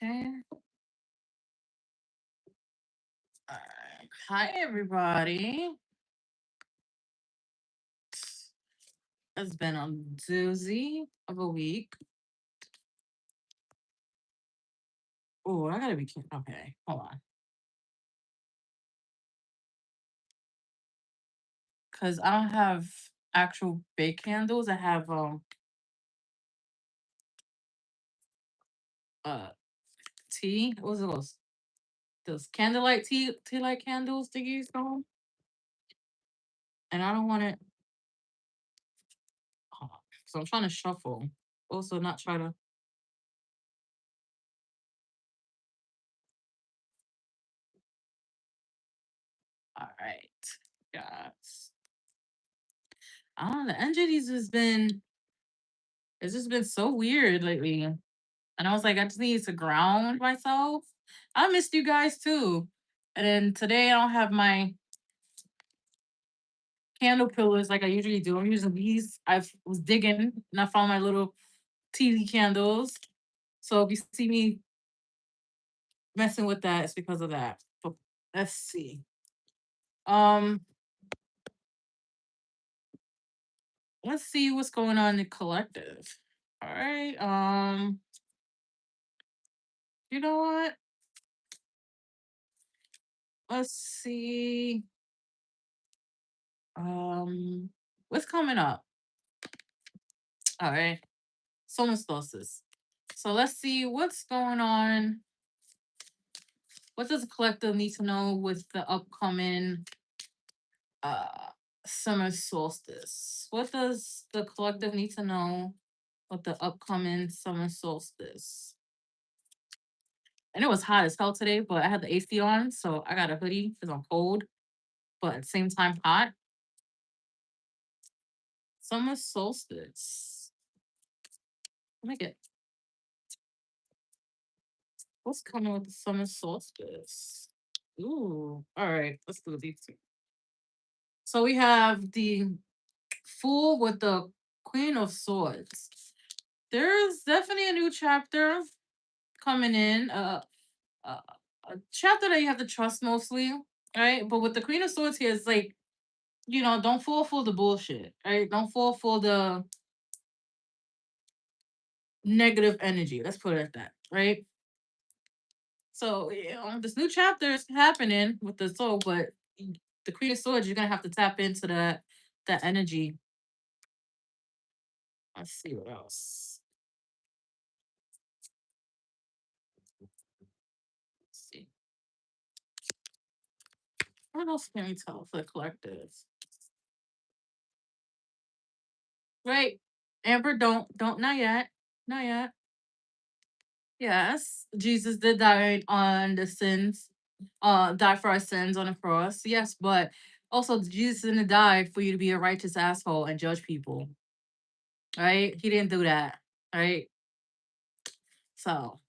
Okay. Alright. Hi, everybody. It's been a doozy of a week. Oh, I gotta be kidding. Okay, hold on. Because I don't have actual bake candles. I have uh tea. What was it those candlelight tea light candles to use on? And I don't want it. So I'm trying to shuffle. Also, not try to. All right, guys. I don't know. The energies has been. It's just been so weird lately. And I was like, I just need to ground myself. I missed you guys too. And then today I don't have my candle pillars like I usually do. I'm using these. I was digging and I found my little TV candles. So if you see me messing with that, it's because of that. But let's see. Um, let's see what's going on in the collective. All right. You know what? Let's see. Um, what's coming up? All right. Solar solstice. So let's see what's going on. What does the collective need to know with the upcoming uh summer solstice? What does the collective need to know with the upcoming summer solstice? And it was hot as hell today, but I had the AC on, so I got a hoodie because I'm cold, but at the same time hot. Summer solstice. Let me get what's coming with the summer solstice. Ooh, all right, let's do these two. So we have the Fool with the Queen of Swords. There's definitely a new chapter coming in. Uh, a chapter that you have to trust mostly, right? But with the Queen of Swords here, it's like, don't fall for the bullshit, right? Don't fall for the negative energy. Let's put it at that, right? So, this new chapter is happening with the soul, but the Queen of Swords, you're gonna have to tap into that energy. Let's see what else. Let's see. What else can we tell for the collective? Right. Amber, don't, not yet. Not yet. Yes. Jesus did die on the sins, die for our sins on the cross. Yes, but also Jesus didn't die for you to be a righteous asshole and judge people. Right? He didn't do that. Right? So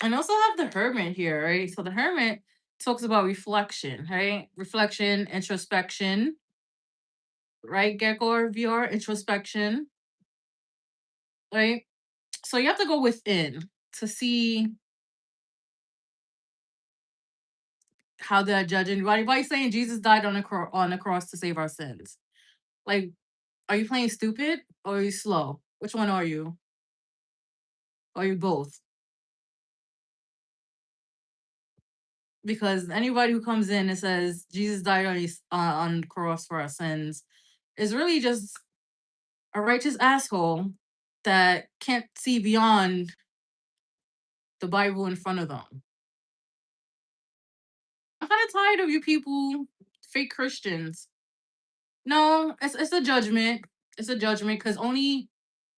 and also have the hermit here, right? So the hermit talks about reflection, right? Reflection, introspection, right? Gecko or VR, introspection, right? So you have to go within to see how they're judging. Why you saying Jesus died on the cross to save our sins? Like, are you playing stupid or are you slow? Which one are you? Or are you both? Because anybody who comes in and says Jesus died on the cross for our sins is really just a righteous asshole that can't see beyond the Bible in front of them. I'm kind of tired of you people, fake Christians. No, it's a judgment. It's a judgment because only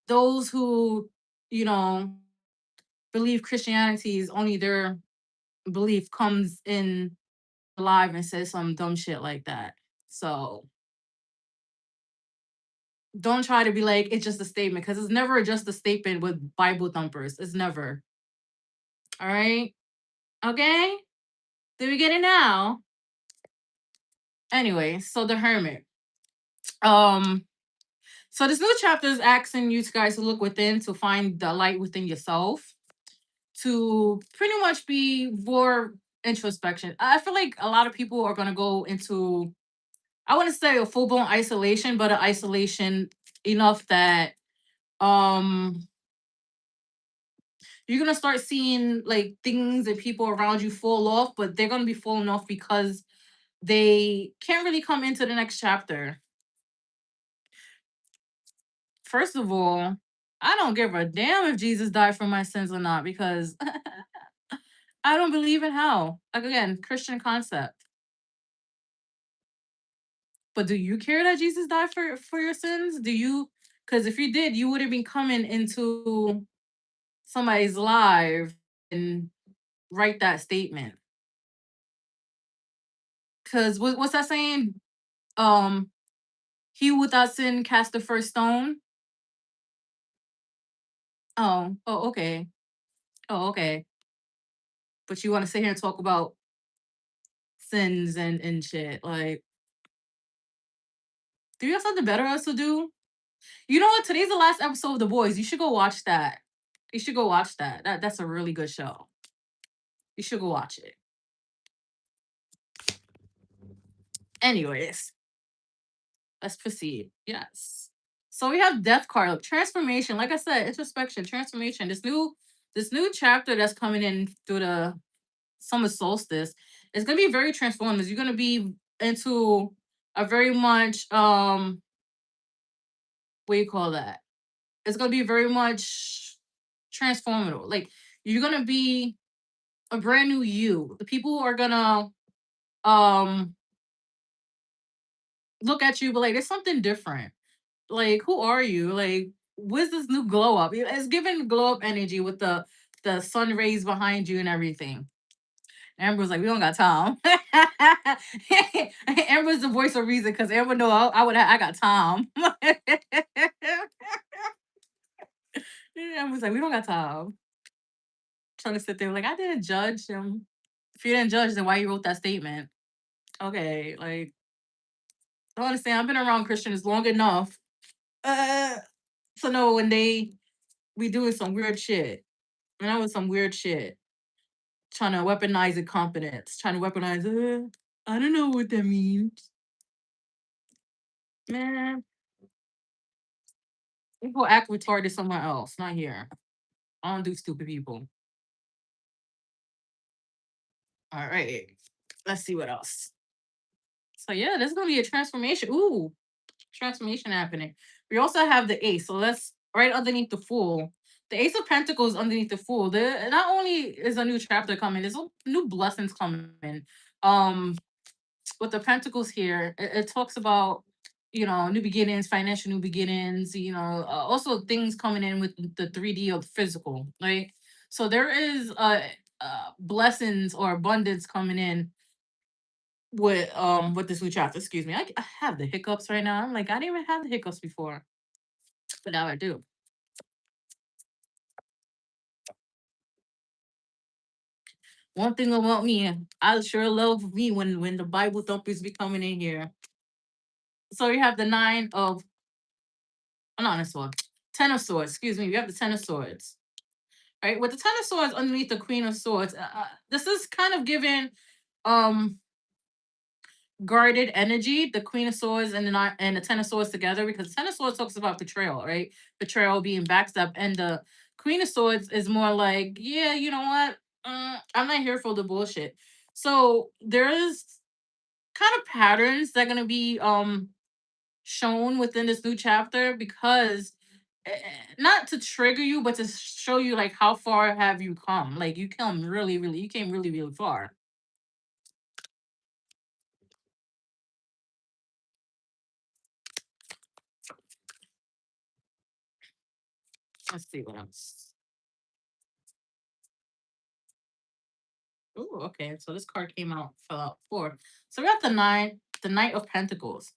those who, you know, believe Christianity is only their belief comes in live and says some dumb shit like that. So don't try to be like it's just a statement because it's never just a statement with Bible thumpers. It's never. All right. Okay. Did we get it now? Anyway, so the hermit. Um, so this new chapter is asking you guys to look within to find the light within yourself. to pretty much be more introspection. I feel like a lot of people are gonna go into, I wouldn't say a full blown isolation, but an isolation enough that um you're gonna start seeing like things and people around you fall off, but they're gonna be falling off because they can't really come into the next chapter. First of all, I don't give a damn if Jesus died for my sins or not because I don't believe in hell. Like again, Christian concept. But do you care that Jesus died for your sins? Do you? Because if you did, you would have been coming into somebody's life and write that statement. Because what's that saying? Um, he without sin cast the first stone. Oh, okay. Oh, okay. But you want to sit here and talk about sins and shit. Like, do you have something better else to do? You know what? Today's the last episode of The Boys. You should go watch that. You should go watch that. That's a really good show. You should go watch it. Anyways, let's proceed. Yes. So we have death card, transformation. Like I said, introspection, transformation. This new chapter that's coming in through the summer solstice is gonna be very transformative. You're gonna be into a very much what do you call that? It's gonna be very much transformative. Like you're gonna be a brand new you. The people are gonna um look at you, but like there's something different. Like who are you? Like what's this new glow up? It's giving glow up energy with the sun rays behind you and everything. Amber's like, we don't got time. Amber's the voice of reason because Amber know I got time. Amber's like, we don't got time. Trying to sit there like I didn't judge him. If you didn't judge, then why you wrote that statement? Okay, like I don't understand. I've been around Christians long enough uh, to know when they be doing some weird shit. And that was some weird shit. Trying to weaponize incompetence. Trying to weaponize. I don't know what that means, man. You go act retarded somewhere else, not here. I don't do stupid people. All right. Let's see what else. So yeah, there's gonna be a transformation. Ooh, transformation happening. We also have the ace. So let's right underneath the fool. The ace of pentacles underneath the fool. There not only is a new chapter coming, there's new blessings coming. Um, with the pentacles here, it talks about new beginnings, financial new beginnings. Also things coming in with the 3D of physical, right? So there is blessings or abundance coming in with this new chapter. Excuse me, I have the hiccups right now. I'm like I didn't even have the hiccups before, but now I do. One thing about me, I sure love me when the Bible thumpers be coming in here. So you have the nine of not a sword, ten of swords. Excuse me. We have the ten of swords. Right, with the ten of swords underneath the queen of swords. This is kind of giving um guarded energy. The queen of swords and the ten of swords together because the ten of swords talks about betrayal, right? Betrayal being backstab, and the queen of swords is more like, yeah, you know what? I'm not here for the bullshit. So there's kind of patterns that are gonna be shown within this new chapter because not to trigger you, but to show you like how far have you come. Like you came really, really far. Let's see what else. Oh, okay. So this card came out, fell out four. So we got the Knight of Pentacles.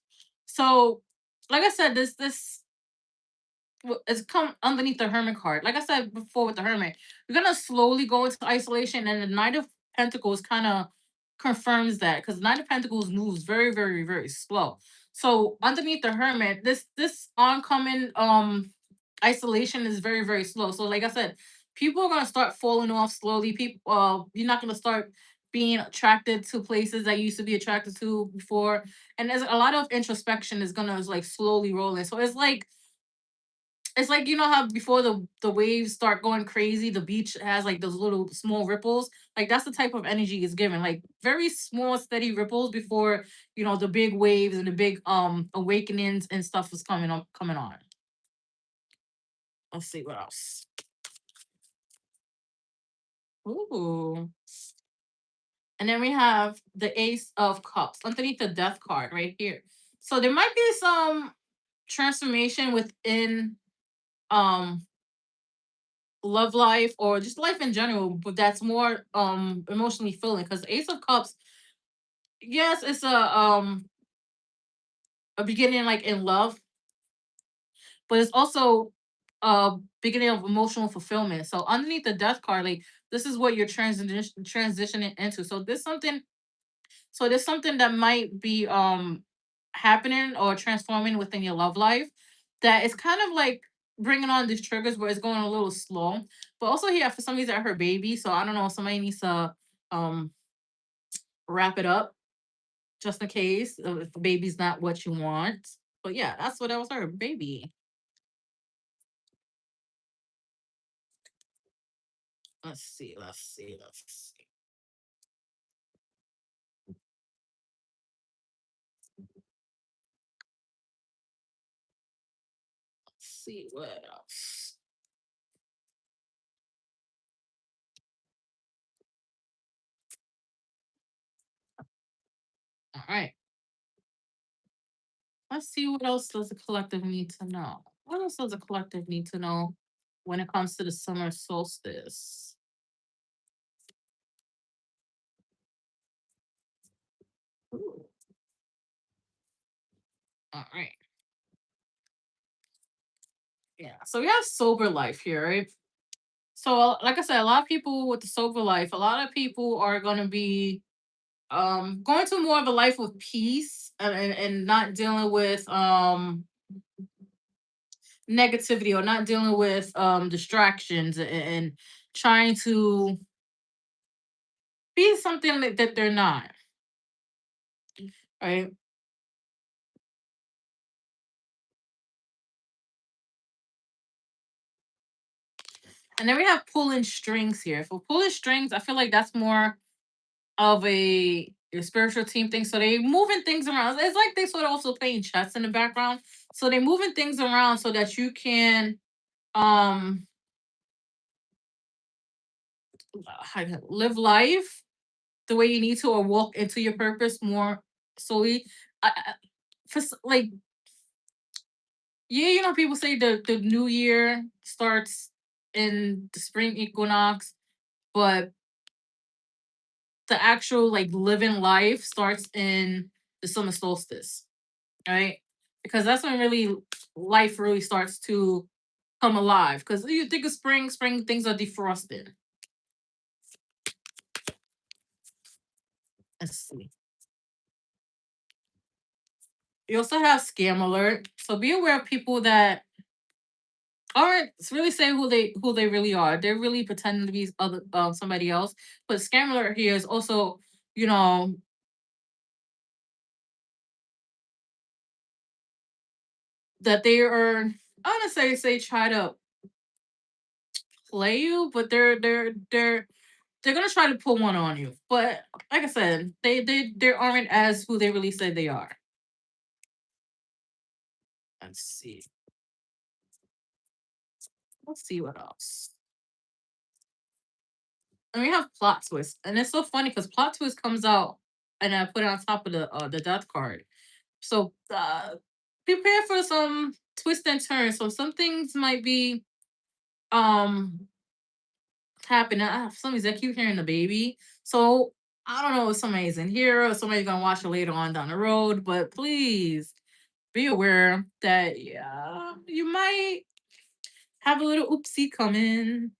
So, like I said, this it's come underneath the Hermit card. Like I said before with the Hermit, you're gonna slowly go into isolation, and the Knight of Pentacles kind of confirms that because Knight of Pentacles moves very, very, very slow. So underneath the Hermit, this oncoming isolation is very, very slow. So like I said, people are gonna start falling off slowly. People, you're not gonna start being attracted to places that you used to be attracted to before, and there's a lot of introspection is gonna like slowly roll in. So it's like you know how before the waves start going crazy, the beach has like those little small ripples. Like that's the type of energy it's given. Like very small, steady ripples before the big waves and the big awakenings and stuff is coming on. Let's see what else. Ooh. And then we have the Ace of Cups underneath the Death card right here. So there might be some transformation within um love life or just life in general, but that's more emotionally filling because Ace of Cups, yes, it's a beginning like in love, but it's also a beginning of emotional fulfillment. So underneath the Death card, like this is what you're transitioning into. So there's something that might be happening or transforming within your love life that is kind of like bringing on these triggers where it's going a little slow. But also here for some reason I heard baby, so I don't know. Somebody needs to um wrap it up just in case if the baby's not what you want. But yeah, that's what I was heard. Baby. Let's see. Let's see. Let's see. Let's see what else. All right. Let's see what else does the collective need to know. What else does the collective need to know when it comes to the summer solstice? Ooh, all right. Yeah. So we have sober life here, right? So like I said, a lot of people with the sober life, a lot of people are gonna be going to more of a life of peace and not dealing with negativity or not dealing with distractions and trying to be something that they're not, right? And then we have pulling strings here. For pulling strings, I feel like that's more of a spiritual team thing. So they moving things around. It's like they sort of also playing chess in the background. So they moving things around so that you can um live life the way you need to or walk into your purpose more solely. Like yeah, people say the new year starts in the spring equinox, but the actual like living life starts in the summer solstice, right? Because that's when really life really starts to come alive. Because you think of spring things are defrosted. Let's see. You also have scam alert, so be aware of people that aren't really saying who they really are. They're really pretending to be other somebody else. But scam alert here is also, you know, that they are. I want to say try to play you, but they're gonna try to pull one on you. But like I said, they aren't as who they really say they are. Let's see. Let's see what else. And we have plot twist, and it's so funny because plot twist comes out, and I put it on top of the death card. So prepare for some twist and turns. So some things might be um happening. For some reason, I keep hearing the baby. So I don't know if somebody's in here or somebody's gonna watch it later on down the road. But please be aware that yeah, you might have a little oopsie coming.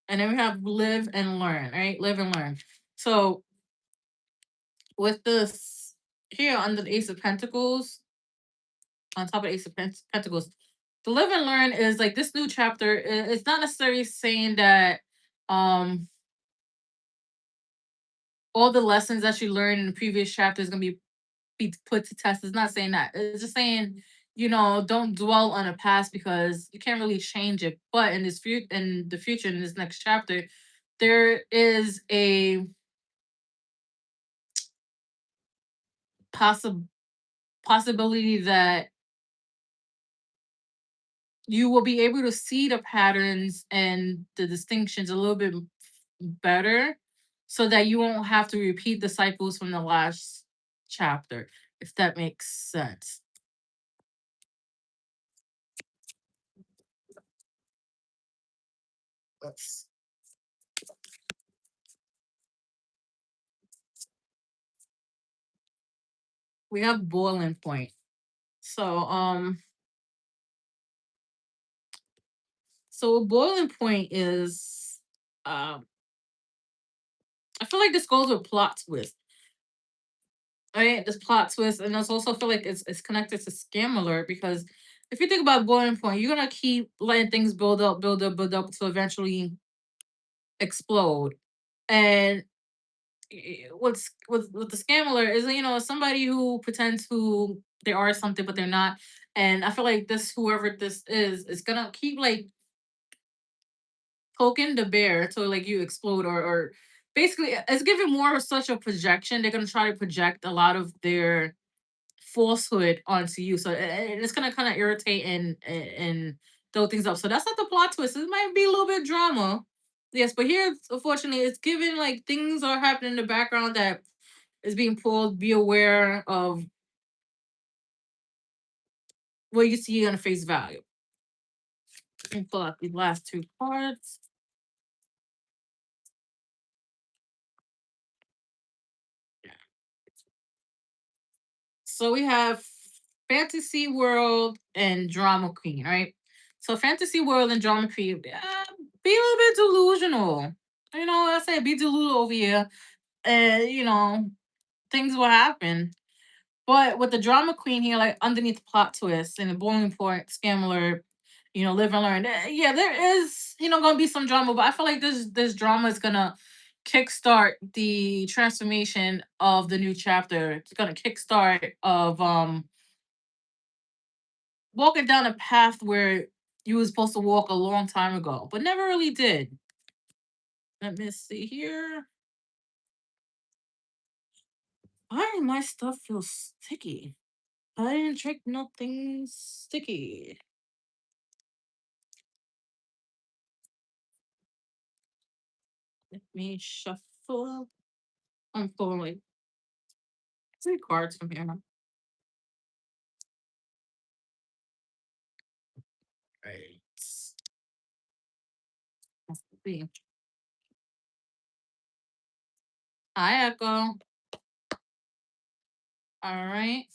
And then we have live and learn, right? Live and learn. So with this here under the Ace of Pentacles, on top of Ace of Pentacles, The live and learn is like this new chapter. It's not necessarily saying that um all the lessons that you learned in the previous chapter is gonna be put to test. It's not saying that. It's just saying, don't dwell on the past because you can't really change it. But in the future, in this next chapter, there is a possi- possibility that you will be able to see the patterns and the distinctions a little bit better so that you won't have to repeat the cycles from the last chapter, if that makes sense. Let's We have boiling point. So a boiling point is um I feel like this goes with plot twist. Right? This plot twist, and I also feel like it's connected to scam alert because if you think about boiling point, you're gonna keep letting things build up to eventually explode. And with the scam alert is somebody who pretends who they are something but they're not. And I feel like this whoever this is gonna keep like poking the bear till like you explode or basically it's giving more of such a projection. They're gonna try to project a lot of their falsehood onto you. So it's gonna kind of irritate and throw things up. So that's not the plot twist. It might be a little bit drama. Yes, but here unfortunately it's given like things are happening in the background that is being pulled. Be aware of what you see on the face value. Let me pull out these last two cards. So we have fantasy world and drama queen, right? So fantasy world and drama queen, be a little bit delusional. I say be delusional over here, and things will happen. But with the drama queen here, like underneath the plot twist and the boiling point, scam alert, live and learn. Yeah, there is, gonna be some drama, but I feel like this drama is gonna kickstart the transformation of the new chapter. It's gonna kickstart of walking down a path where you were supposed to walk a long time ago, but never really did. Let me see here. Why did my stuff feel sticky? I didn't drink nothing sticky. Let me shuffle. I'm pulling like three cards from here. Right. Let's see. Hi, Echo. All right.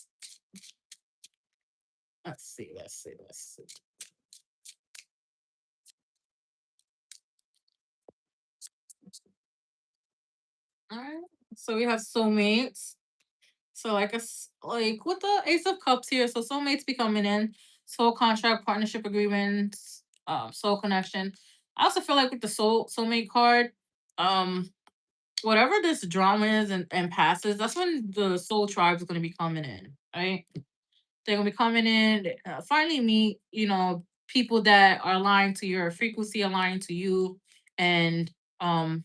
Let's see. Let's see. Let's see. All right. So we have soulmates. So like with the Ace of Cups here, so soulmates be coming in, soul contract, partnership agreements, soul connection. I also feel like with the soulmate card, um, whatever this drama is and passes, that's when the soul tribe is gonna be coming in, right? They're gonna be coming in, finally meet, people that are aligned to your frequency, aligned to you, and um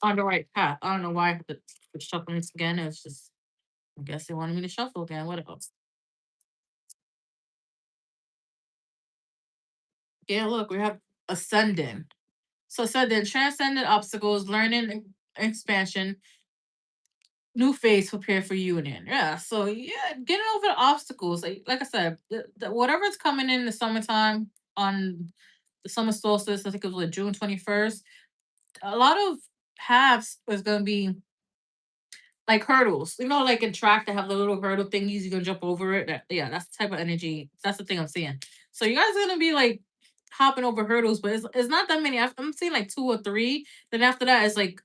on the right path. I don't know why the shuffling this again. It's just I guess they wanted me to shuffle again. What else? Yeah, look, we have ascending. So ascending, transcendent obstacles, learning expansion, new phase, prepare for union. Yeah. So yeah, getting over the obstacles. Like I said, whatever's coming in the summertime on the summer solstice, I think it was like June 21st. A lot of paths is gonna be like hurdles. Like in track they have the little hurdle thingies, you can jump over it. Yeah, that's the type of energy. That's the thing I'm seeing. So you guys are gonna be like hopping over hurdles, but it's not that many. I'm seeing like two or three. Then after that, it's like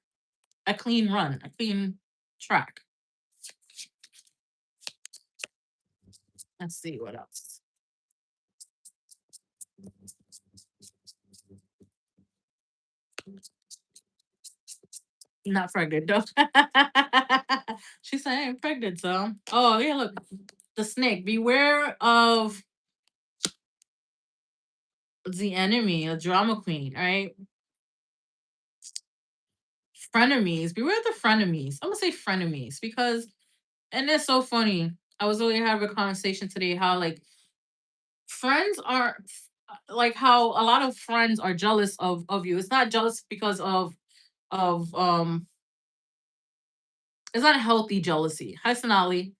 a clean run, a clean track. Let's see what else. Not pregnant, though. She said, I ain't pregnant, so. Oh, yeah, look. The snake. Beware of the enemy, a drama queen, right? Frenemies. Beware of the frenemies. I'm gonna say frenemies because, and it's so funny. I was really having a conversation today how like friends are like how a lot of friends are jealous of you. It's not jealous because of it's not healthy jealousy. Hi Sonali.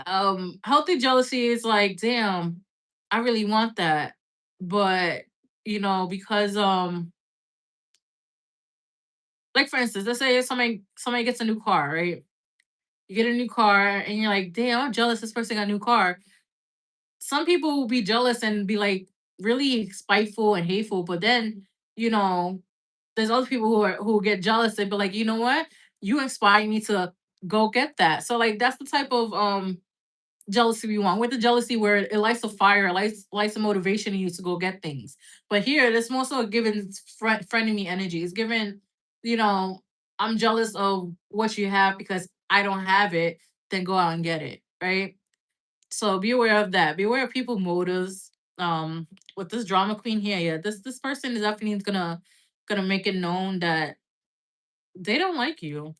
Healthy jealousy is like, damn, I really want that. But because like for instance, let's say somebody gets a new car, right? You get a new car and you're like, damn, I'm jealous this person got a new car. Some people will be jealous and be like really spiteful and hateful, but then, you know, there's other people who get jealous and be like, you know what? You inspire me to go get that. So like that's the type of jealousy we want. With the jealousy where it lights a fire, it lights a motivation in you to go get things. But here, it's more so given frenemy energy. It's given, you know, I'm jealous of what you have because I don't have it. Then go out and get it, right? So be aware of that. Be aware of people motives. With this drama queen here, yeah, this person is definitely gonna make it known that they don't like you.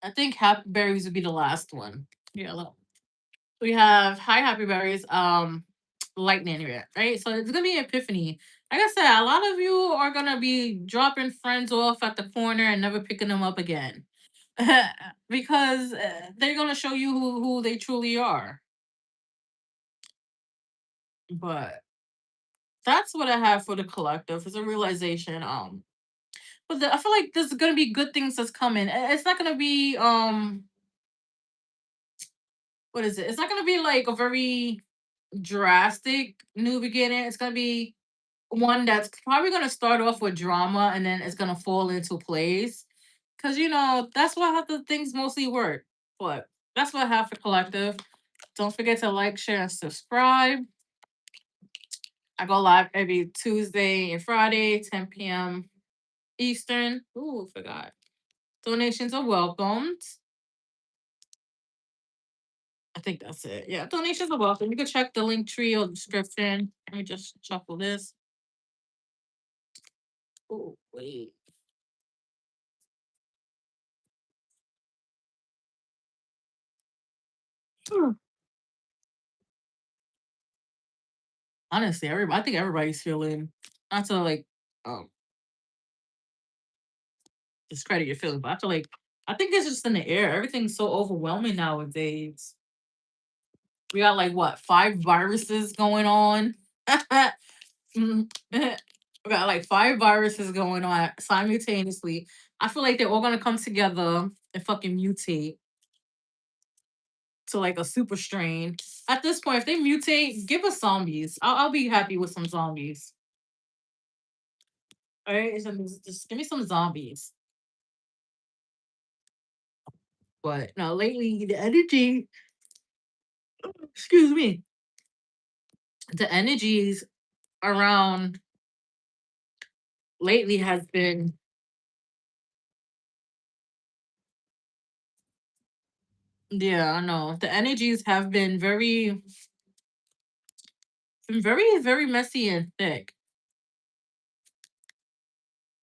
I think happy berries would be the last one. Yeah, look. We have hi happy berries, lightning, right? So it's gonna be epiphany. Like I said, a lot of you are gonna be dropping friends off at the corner and never picking them up again. Because they're gonna show you who they truly are. But that's what I have for the collective. It's a realization. But I feel like there's gonna be good things that's coming. It's not gonna be what is it? It's not gonna be like a very drastic new beginning. It's gonna be one that's probably gonna start off with drama and then it's gonna fall into place. Cause that's what how the things mostly work. But that's what I have for collective. Don't forget to like, share, and subscribe. I go live every Tuesday and Friday, 10 p.m. Eastern. Ooh, forgot. Donations are welcomed. I think that's it. Yeah, donations are welcome. You can check the link tree or description. Let me just shuffle this. Oh, wait. Hmm. Honestly, everybody, I think everybody's feeling, not to like um discredit your feelings, but I feel like I think it's just in the air. Everything's so overwhelming nowadays. We got like what, 5 viruses going on? Mm, we got like 5 viruses going on simultaneously. I feel like they're all gonna come together and fucking mutate to like a super strain. At this point, if they mutate, give us zombies. I'll be happy with some zombies. All right, just give me some zombies. But no, lately the energy, excuse me, the energies around lately has been, yeah, I know. The energies have been very, very messy and thick.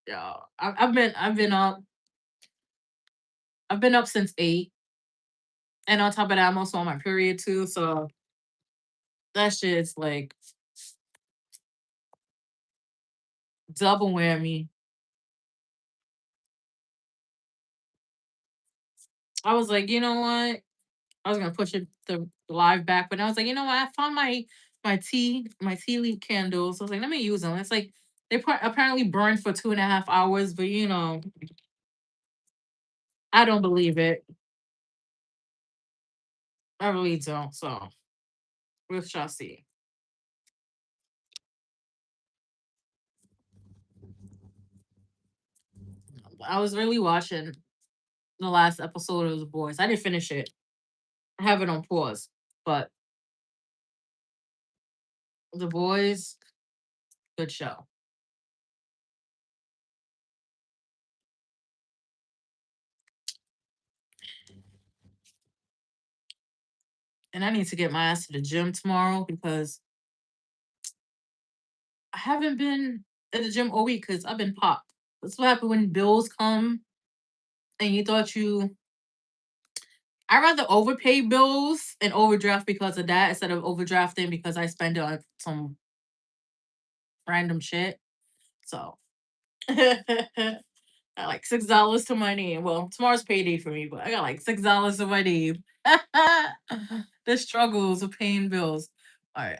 Yeah, I've been up since 8, and on top of that, I'm also on my period too. So that shit's like double whammy. I was like, you know what? I was gonna push it the live back, but I was like, you know what? I found my tea leaf candles. I was like, let me use them. It's like they apparently burn for 2.5 hours, but I don't believe it. I really don't. So we shall see. I was really watching the last episode of The Boys. I didn't finish it. I have it on pause. But The Boys, good show. And I need to get my ass to the gym tomorrow because I haven't been at the gym all week because I've been popped. That's what happened when bills come and you thought you. I rather overpay bills and overdraft because of that instead of overdrafting because I spend it on some random shit. So I got like $6 to my name. Well, tomorrow's payday for me, but I got like $6 to my name. The struggles of paying bills. All right.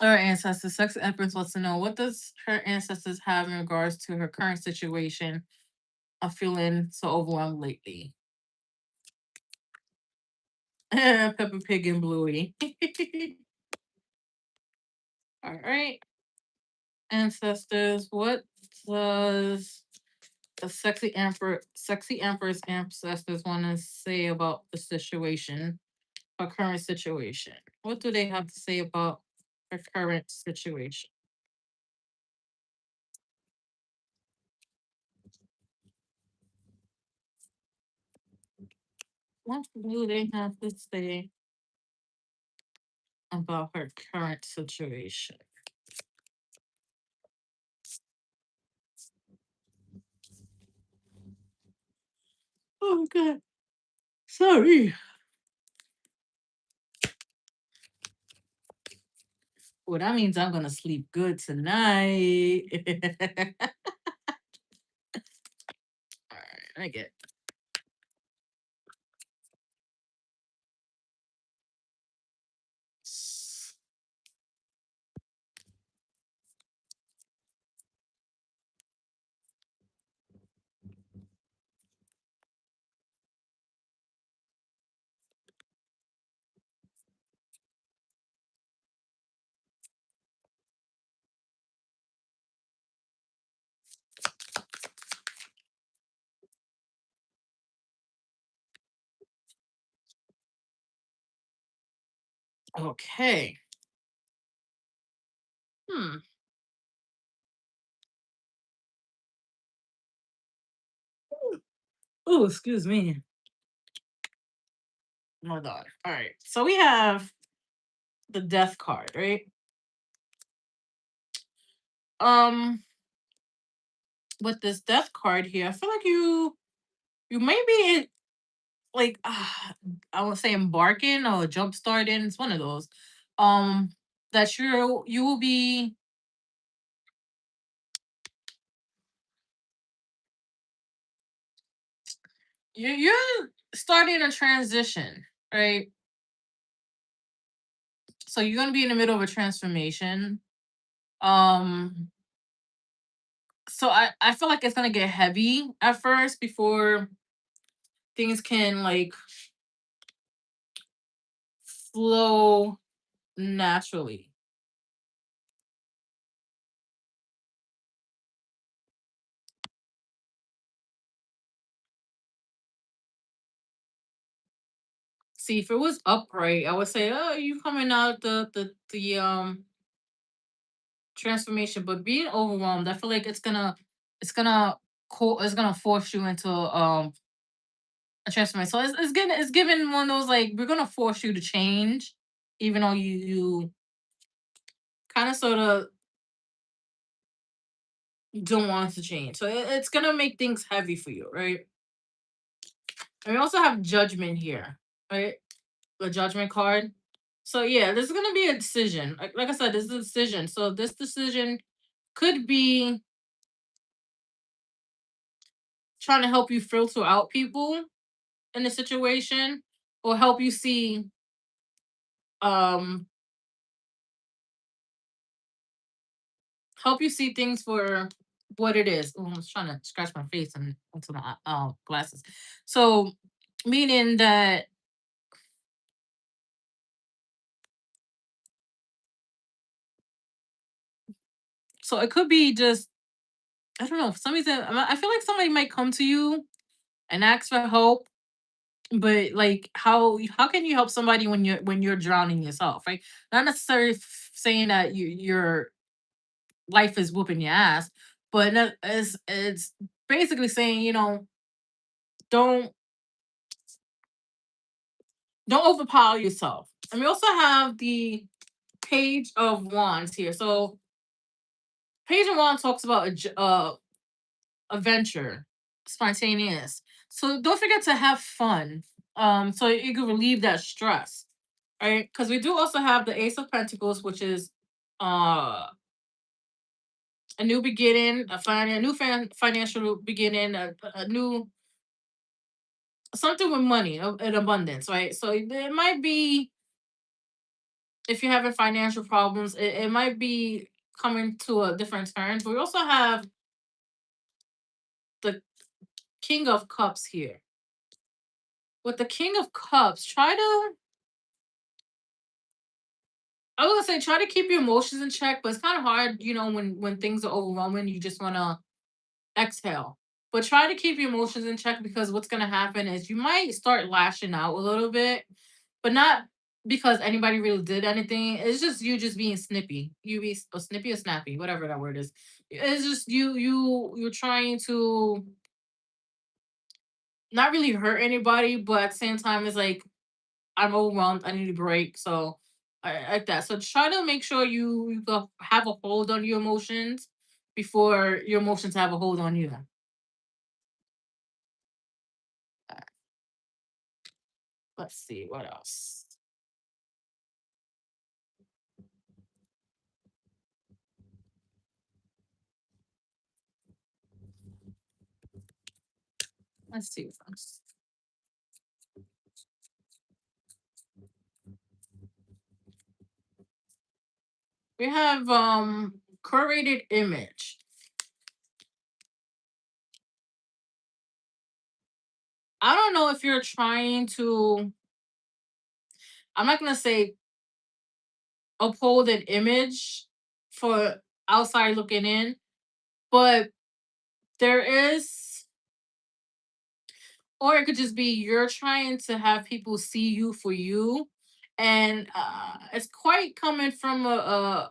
Our ancestors, Sex Empress wants to know what does her ancestors have in regards to her current situation of feeling so overwhelmed lately. Peppa Pig and Bluey. All right, ancestors, what does the sexy empress ancestors want to say about the situation, her current situation? What do they have to say about her current situation? What do they have to say about her current situation? Oh god, sorry. Well, that means I'm gonna sleep good tonight. All right, I get. Okay. Hmm. Oh, excuse me. Hold on. All right. So we have the death card, right? Um, with this death card here, I feel like you may be like I would say embarking or jump starting. It's one of those. That you will be you're starting a transition, right? So you're gonna be in the middle of a transformation. Um, so I feel like it's gonna get heavy at first before things can like flow naturally. See, if it was upright, I would say, "Oh, you coming out the transformation." But being overwhelmed, I feel like it's gonna it's gonna force you into a transformation. So it's given one of those like we're gonna force you to change, even though you kind of sort of don't want to change. So it's gonna make things heavy for you, right? And we also have judgment here, right? The judgment card. So yeah, there's gonna be a decision. Like I said, this is a decision. So this decision could be trying to help you filter out people in the situation, or um help you see things for what it is. Oh, I was trying to scratch my face and into my glasses. So meaning that so it could be just I don't know. For some reason, I feel like somebody might come to you and ask for help, But like, how can you help somebody when you're drowning yourself, right? Not necessarily saying that your life is whooping your ass, but it's basically saying, don't don't overpower yourself. And we also have the Page of Wands here. So Page of Wands talks about adventure, spontaneous. So don't forget to have fun. So you can relieve that stress, right? Because we do also have the Ace of Pentacles, which is uh a new beginning, a new financial beginning, a new something with money and abundance, right? So it might be, if you're having financial problems, it might be coming to a different turn. But we also have the King of Cups here. With the King of Cups, I was gonna say try to keep your emotions in check, but it's kind of hard, when things are overwhelming, you just wanna exhale. But try to keep your emotions in check, because what's gonna happen is you might start lashing out a little bit, but not because anybody really did anything. It's just you just being snippy. You be or snippy or snappy, whatever that word is. It's just you're trying to not really hurt anybody, but at the same time, it's like I'm overwhelmed. I need a break. So like that. So try to make sure you go have a hold on your emotions before your emotions have a hold on you. Let's see what else. Let's see what else. We have curated image. I don't know if you're trying to, I'm not gonna say uphold an image for outside looking in, but there is, or it could just be you're trying to have people see you for you. And it's quite coming from a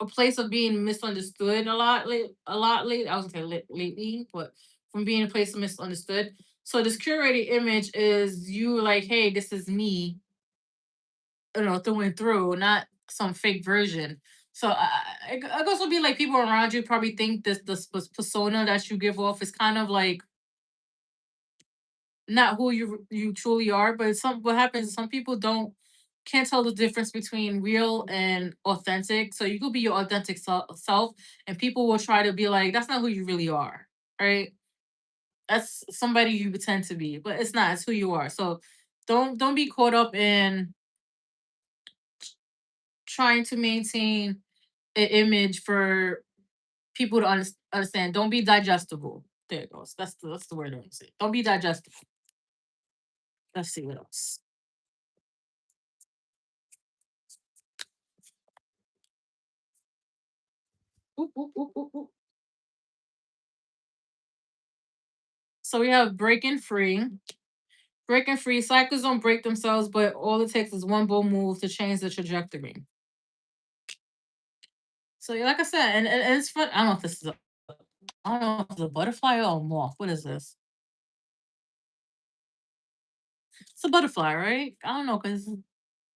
place of being misunderstood a lot lately. I was gonna say lately, but from being a place of misunderstood. So this curated image is you like, hey, this is me, through and through, not some fake version. So I guess would be like people around you probably think this persona that you give off is kind of like not who you truly are. But what happens is some people don't can't tell the difference between real and authentic. So you could be your authentic self, and people will try to be like, that's not who you really are, right? That's somebody you pretend to be, but it's not. It's who you are. So don't be caught up in trying to maintain an image for people to understand. Don't be digestible. There it goes. That's the word I want to say. Don't be digestible. Let's see what else. Oop, oop, oop, oop, oop. So we have breaking free. Breaking free. Cycles don't break themselves, but all it takes is one bold move to change the trajectory. So yeah, like I said, and it's fun. I don't know if this is I don't know if it's a butterfly or a moth. What is this? It's a butterfly, right? I don't know because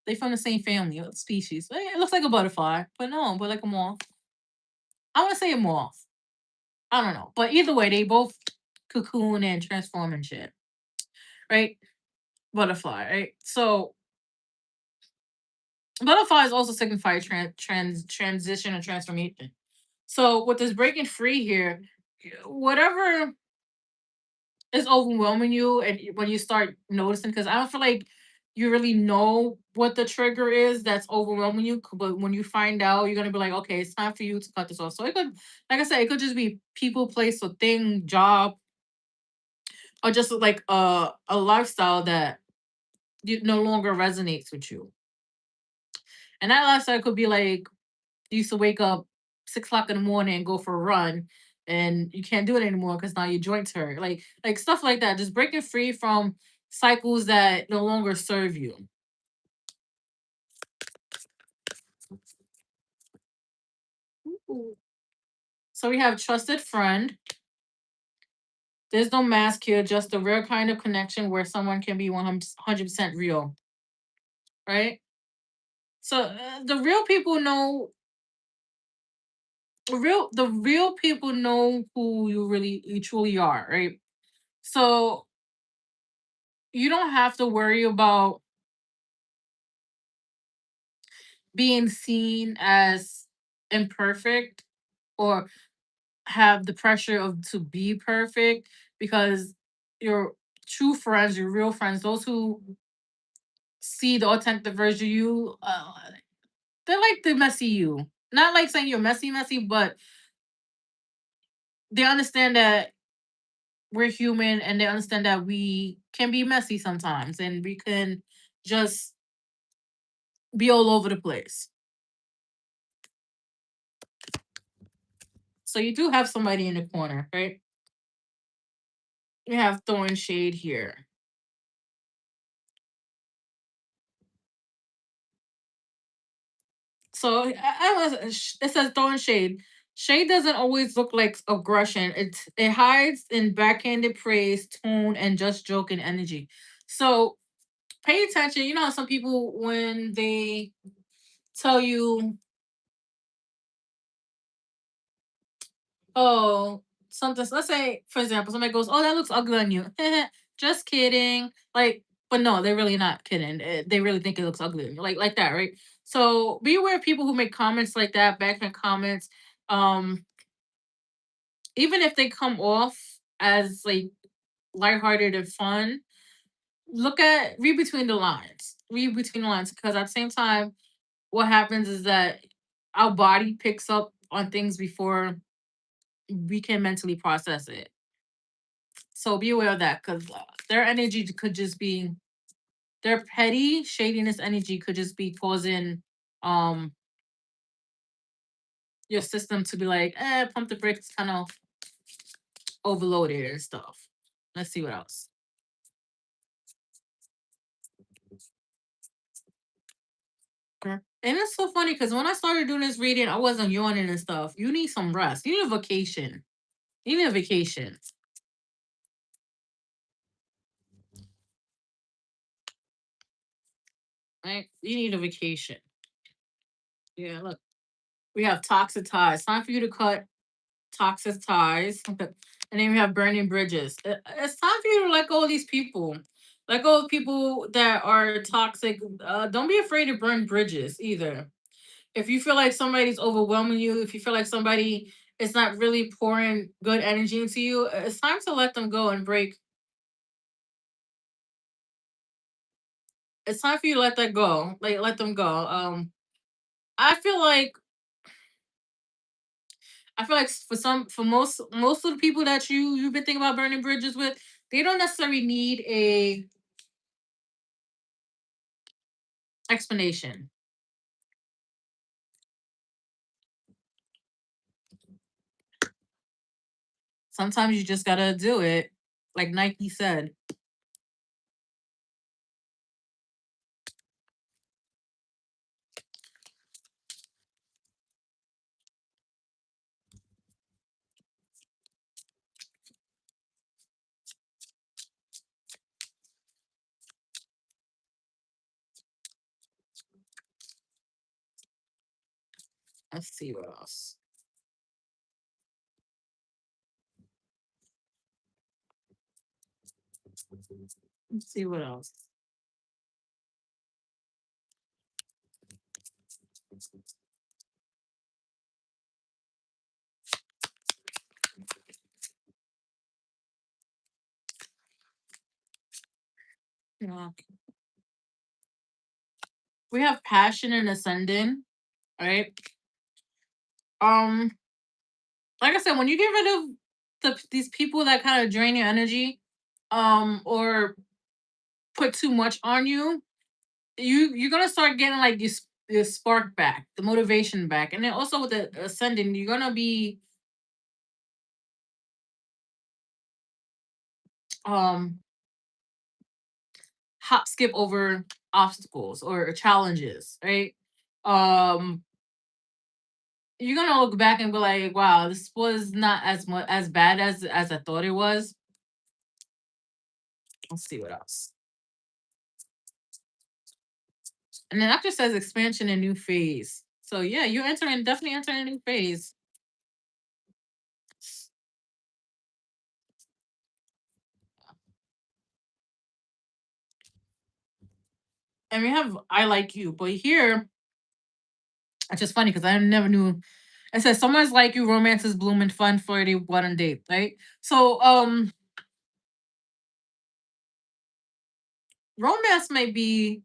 they from the same family or species. It looks like a butterfly, but no, but like a moth. I want to say a moth. I don't know, but either way, they both cocoon and transform and shit, right? Butterfly, right? So butterflies also signify transition and transformation. So with this breaking free here, whatever is overwhelming you, and when you start noticing, because I don't feel like you really know what the trigger is that's overwhelming you, but when you find out, you're gonna be like, okay, it's time for you to cut this off. So it could, like I said, it could just be people, place, or thing, job, or just like a lifestyle that no longer resonates with you. And that lifestyle could be like you used to wake up 6 o'clock in the morning and go for a run. and you can't do it anymore because now your joints hurt. Like stuff like that. Just breaking free from cycles that no longer serve you. Ooh. So we have trusted friend. There's no mask here, just a rare kind of connection where someone can be 100% real, right? So the real people know the real people know who you truly are, right? So you don't have to worry about being seen as imperfect or have the pressure of to be perfect because your true friends, your real friends, those who see the authentic version of you, they're like the messy you. Not like saying you're messy, messy, but they understand that we're human and they understand that we can be messy sometimes and we can just be all over the place. So you do have somebody in the corner, right? You have throwing shade here. So it says throwing shade. Shade doesn't always look like aggression. It hides in backhanded praise, tone, and just joking energy. So pay attention. You know how some people when they tell you, oh, something. Let's say, for example, somebody goes, "Oh, that looks ugly on you." Just kidding. Like, but no, they're really not kidding. They really think it looks ugly on you. Like that, right? So be aware of people who make comments like that, backhand comments. Um, Even if they come off as like lighthearted and fun, read between the lines. Read between the lines because at the same time, what happens is that our body picks up on things before we can mentally process it. So be aware of that because their energy could just be their petty shadiness energy could just be causing um your system to be like, pump the brakes, kind of overloaded and stuff. Let's see what else. Okay. And it's so funny because when I started doing this reading, I wasn't yawning and stuff. You need some rest. You need a vacation. You need a vacation, right? You need a vacation. Yeah, look, we have toxic ties. Time for you to cut toxic ties. Okay. And then we have burning bridges. It's time for you to let go of these people. Let go of people that are toxic. Don't be afraid to burn bridges either. If you feel like somebody's overwhelming you, if you feel like somebody is not really pouring good energy into you, it's time to let them go and break. It's time for you to let that go. Like let them go. I feel like for most of the people that you've been thinking about burning bridges with, they don't necessarily need a explanation. Sometimes you just gotta do it, like Nike said. Let's see what else. Let's see what else. Yeah. We have passion and ascending, right? Um, like I said, when you get rid of these people that kind of drain your energy, or put too much on you, you're gonna start getting like this spark back, the motivation back, and then also with the ascending, you're gonna be um hop skip over obstacles or challenges, right? Um you're gonna look back and be like, wow, this was not as much as bad as I thought it was. Let's see what else. And then after says expansion and new phase. So yeah, you're entering definitely entering a new phase. And we have I like you, but here it's just funny because I never knew. It says someone's like you, romance is blooming, fun, flirty, one on date, right? So romance may be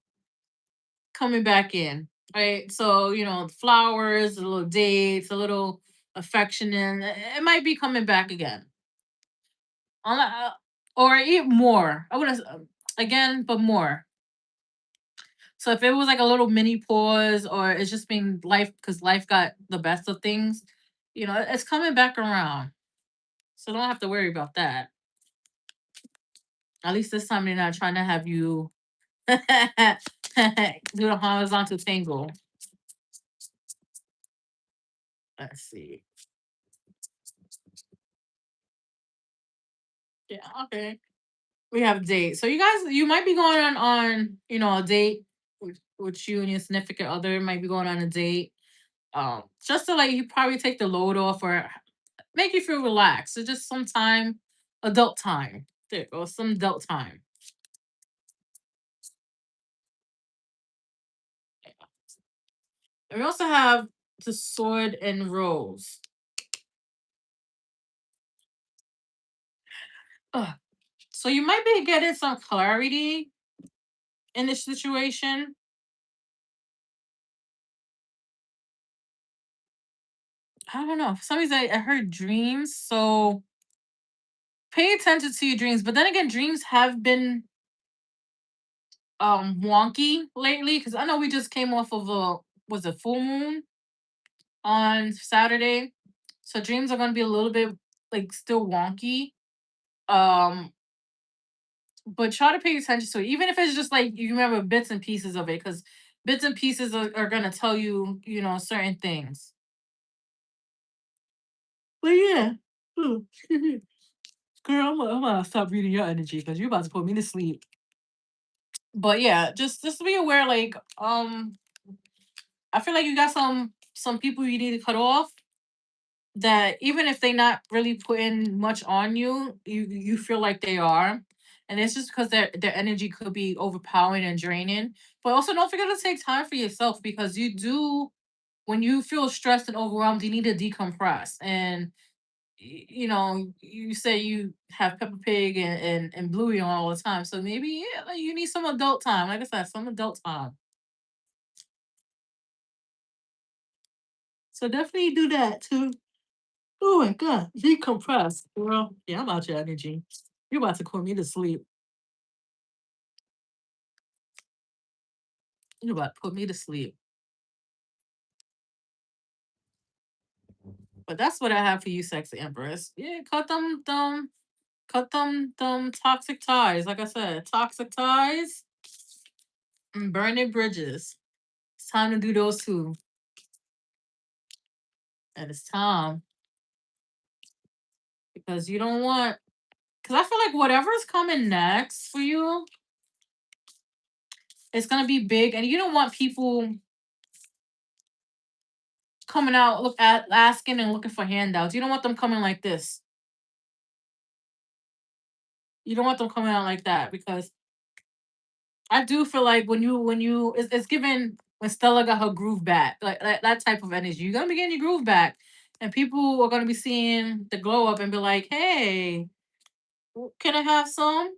coming back in, right? So, flowers, a little dates, a little affection, and it might be coming back again. Or even more. I would have, again, but more. So if it was like a little mini pause, or it's just being life because life got the best of things, it's coming back around. So don't have to worry about that. At least this time they're not trying to have you do the horizontal tangle. Let's see. Yeah, okay. We have a date. So you might be going on a date with you and your significant other might be going on a date. Just to like you probably take the load off or make you feel relaxed. So just some time, adult time. There you go, some adult time. And we also have the sword and rose. Ugh. So you might be getting some clarity in this situation. I don't know. For some reason, I heard dreams. So pay attention to your dreams. But then again, dreams have been wonky lately because I know we just came off of a was a full moon on Saturday. So dreams are gonna be a little bit like still wonky. Um, but try to pay attention to it, even if it's just like you remember bits and pieces of it, because bits and pieces are gonna tell you, certain things. But yeah. Ooh, girl, I'm gonna stop reading your energy because you're about to put me to sleep. But yeah, just be aware, like, I feel like you got some people you need to cut off that even if they not really putting much on you, you feel like they are. And it's just because their energy could be overpowering and draining. But also don't forget to take time for yourself because you do when you feel stressed and overwhelmed, you need to decompress. And you say you have Peppa Pig and Bluey on all the time. So maybe yeah, like, you need some adult time. Like I said, some adult time. So definitely do that too. Oh my god, decompress, girl. Yeah, I'm out your energy. You're about to put me to sleep. You're about to put me to sleep. But that's what I have for you, sexy empress. Yeah, cut them toxic ties. Like I said, toxic ties and burning bridges. It's time to do those two. And it's time because you don't want. Because I feel like whatever's coming next for you, it's gonna be big, and you don't want people coming out look at asking and looking for handouts. You don't want them coming like this. You don't want them coming out like that because I do feel like when you it's given when Stella got her groove back, like that type of energy. You're gonna be getting your groove back, and people are gonna be seeing the glow up and be like, "Hey, can I have some?"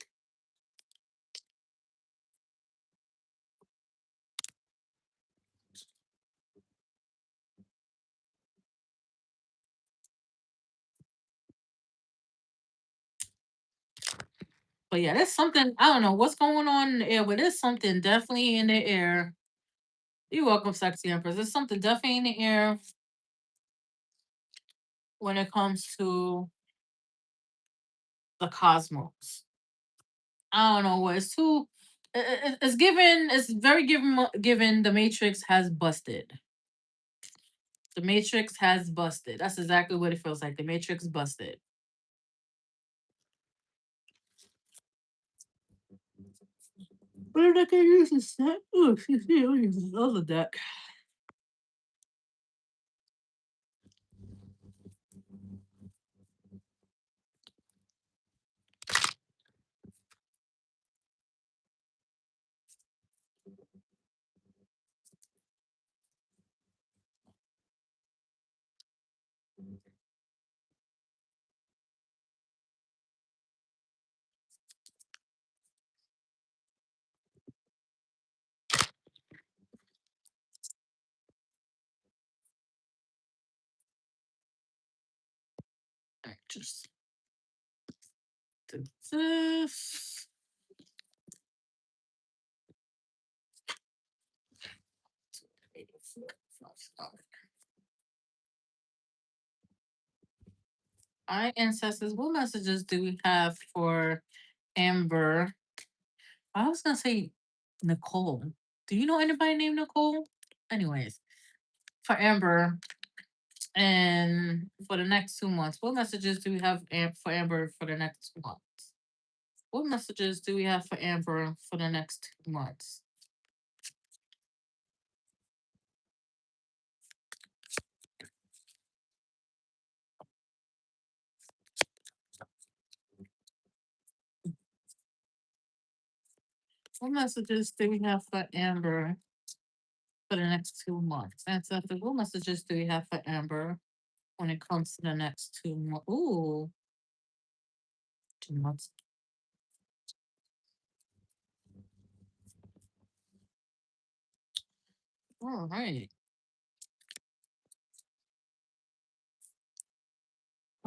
But yeah, there's something I don't know what's going on in the air, but there's something definitely in the air. You're welcome, sexy empress. There's something definitely in the air when it comes to the cosmos. I don't know what it's too. It's given. It's very given. Given the Matrix has busted. The Matrix has busted. That's exactly what it feels like. The Matrix busted. What did I use this set? Oh, excuse me. I'll use this other deck. Alright, just do this. Alright, ancestors, what messages do we have for Amber? I was gonna say Nicole. Do you know anybody named Nicole? Anyways, for Amber and for the next 2 months, what messages do we have for Amber for the next 2 months? What messages do we have for Amber for the next 2 months? What messages do we have for Amber for the next 2 months? Ancestors, what messages do we have for Amber when it comes to the next 2 months? Ooh, 2 months. All right.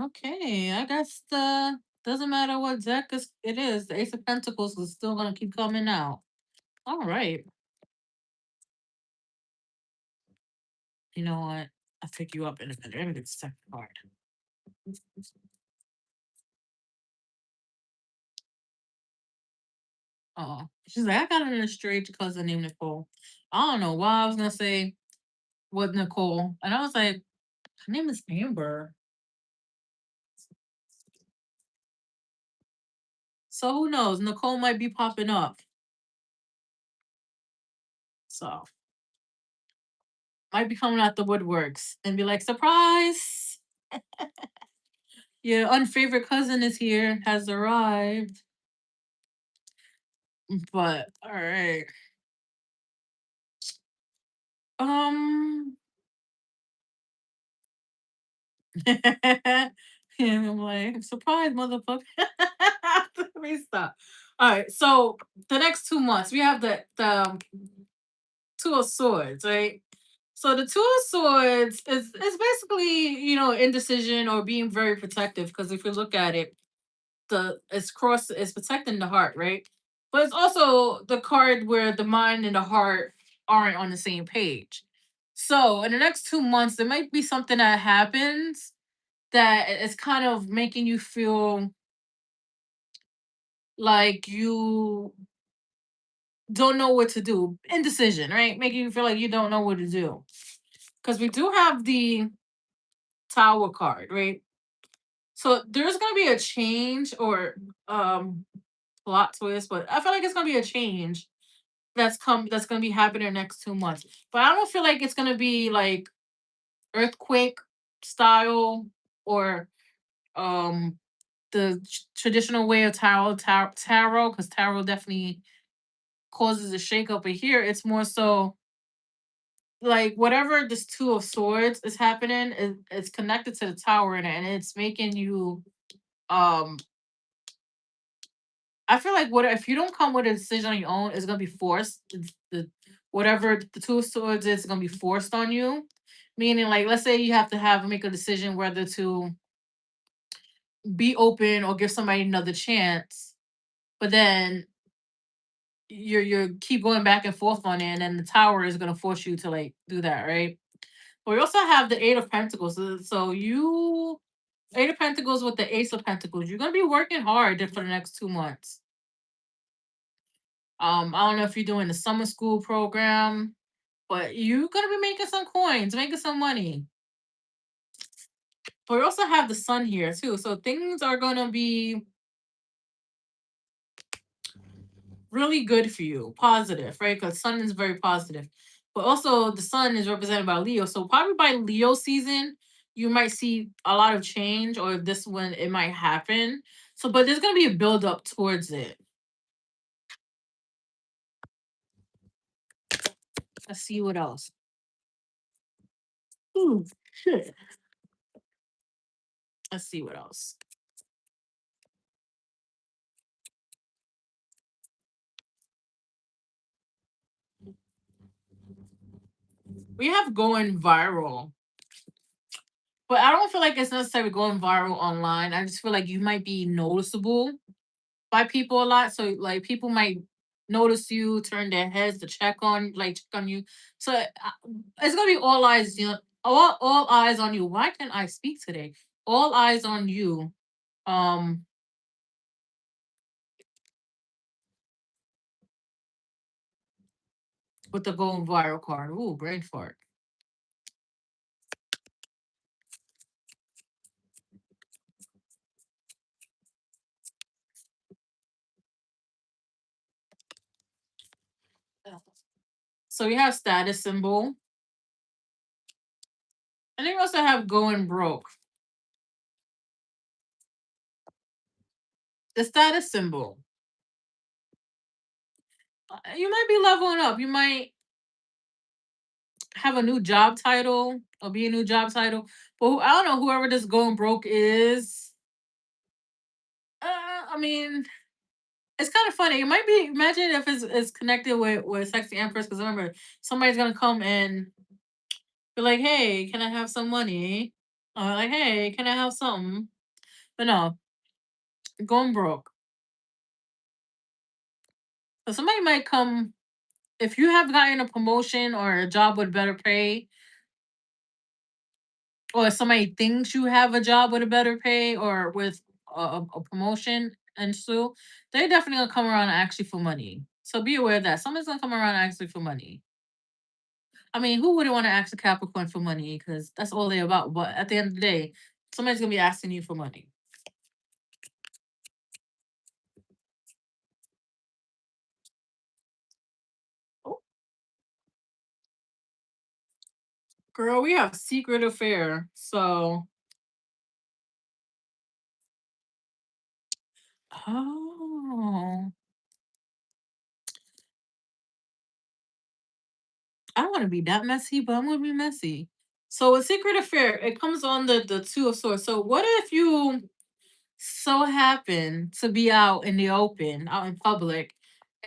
Okay, I guess the doesn't matter what deck it is, the Ace of Pentacles is still gonna keep coming out. All right. You know what? I'll pick you up in a minute. Let me get the second card. Oh, she's like, I got an estranged cousin named Nicole. I don't know why I was gonna say what Nicole, and I was like, her name is Amber. So who knows? Nicole might be popping up. So might be coming out the woodworks and be like, surprise! Your unfavorite cousin is here, has arrived. But all right. Um and I'm like, surprise, motherfucker. Let me stop. All right, so the next 2 months we have the Two of Swords, right? So the Two of Swords is basically, indecision or being very protective. Because if you look at it, it's protecting the heart, right? But it's also the card where the mind and the heart aren't on the same page. So in the next 2 months, there might be something that happens that is kind of making you feel like you don't know what to do. Indecision, right? Making you feel like you don't know what to do. Because we do have the Tower card, right? So there's gonna be a change or plot twist, but I feel like it's gonna be a change that's gonna be happening in the next 2 months. But I don't feel like it's gonna be like earthquake style or um the traditional way of tarot, because tarot definitely causes a shakeup. But here it's more so like whatever this Two of Swords is happening it's connected to the tower in it, and it's making you um I feel like what if you don't come with a decision on your own, it's gonna be forced. The whatever the Two of Swords is gonna be forced on you. Meaning, like, let's say you have to have make a decision whether to be open or give somebody another chance, but then you keep going back and forth on it, and then the tower is gonna force you to like do that, right? But we also have the Eight of Pentacles. So you Eight of Pentacles with the Ace of Pentacles. You're gonna be working hard for the next 2 months. I don't know if you're doing the summer school program, but you're gonna be making some coins, making some money. But we also have the sun here too, so things are gonna be really good for you, positive, right? Because sun is very positive. But also the sun is represented by Leo. So probably by Leo season, you might see a lot of change, or if this one it might happen. So but there's gonna be a build up towards it. Let's see what else. Ooh, shit. Let's see what else. We have going viral. But I don't feel like it's necessarily going viral online. I just feel like you might be noticeable by people a lot. So like people might notice you, turn their heads to check on you. So it's gonna be all eyes, all eyes on you. Why can't I speak today? All eyes on you. Um, with the going viral card. Ooh, brain fart. So we have status symbol, and then we also have going broke. The status symbol. You might be leveling up. You might have a new job title or be a new job title. But I don't know, whoever this going broke is. I mean, it's kind of funny. It might be. Imagine if it's connected with Sexy Empress, because remember somebody's gonna come and be like, "Hey, can I have some money?" Or like, "Hey, can I have something?" But no, going broke. So somebody might come if you have gotten a promotion or a job with better pay, or somebody thinks you have a job with a better pay or with a promotion and so they're definitely gonna come around and ask you for money. So be aware of that somebody's gonna come around and ask you for money. I mean, who wouldn't want to ask a Capricorn for money? Because that's all they're about. But at the end of the day, somebody's gonna be asking you for money. Oh, girl, we have secret affair. So, oh, I don't want to be that messy, but I'm gonna be messy. So, a secret affair, it comes on the two of swords. So, what if you so happen to be out in the open, out in public,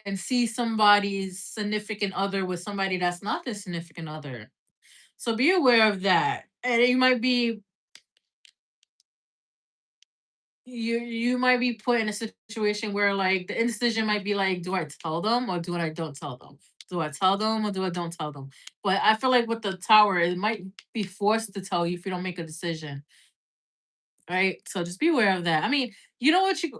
and see somebody's significant other with somebody that's not their significant other? So be aware of that. And you might be you might be put in a situation where like the indecision might be like, do I tell them or do I don't tell them? Do I tell them or do I don't tell them? But I feel like with the tower, it might be forced to tell you if you don't make a decision. Right? So just be aware of that. I mean, you know what you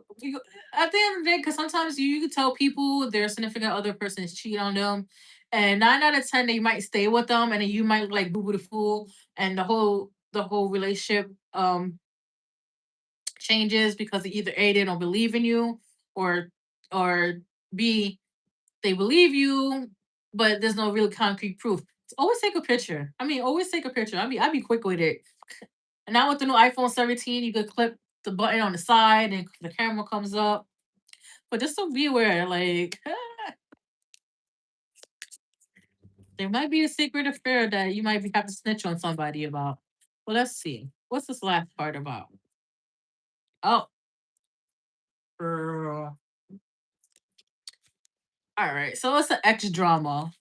at the end of the day, because sometimes you can tell people their significant other person is cheating on them, and 9 out of 10 they might stay with them, and then you might like boo boo the fool, and the whole relationship changes because either A they don't believe in you, or or B they believe you, but there's no real concrete proof. Always take a picture. I mean, always take a picture. I'd be quick with it. And now with the new iPhone 17, you could clip the button on the side and the camera comes up. But just to be aware, like there might be a secret affair that you might have to snitch on somebody about. Well, let's see. What's this last part about? Oh, girl. All right. So it's an X drama.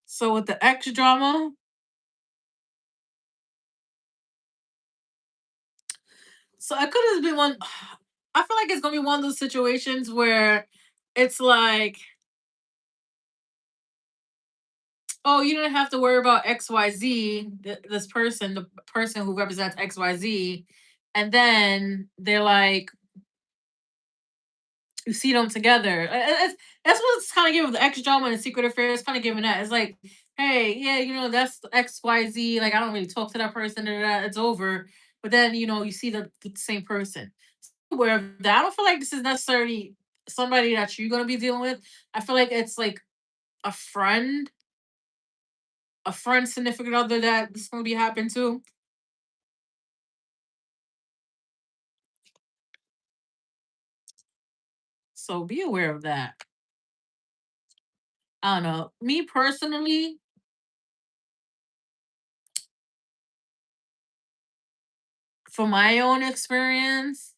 So with the X drama, so it could have been one. I feel like it's gonna be one of those situations where it's like oh, you don't have to worry about XYZ, this person, the person who represents XYZ. And then they're like, you see them together. That's what's kind of giving the extra drama and the secret affairs kind of giving that. It's like, hey, yeah, that's XYZ. Like, I don't really talk to that person, it's over. But then, you see the same person. Where that, I don't feel like this is necessarily somebody that you're going to be dealing with. I feel like it's like a friend, a friend significant other that this going to be happening to. So be aware of that. I don't know. Me personally, from my own experience,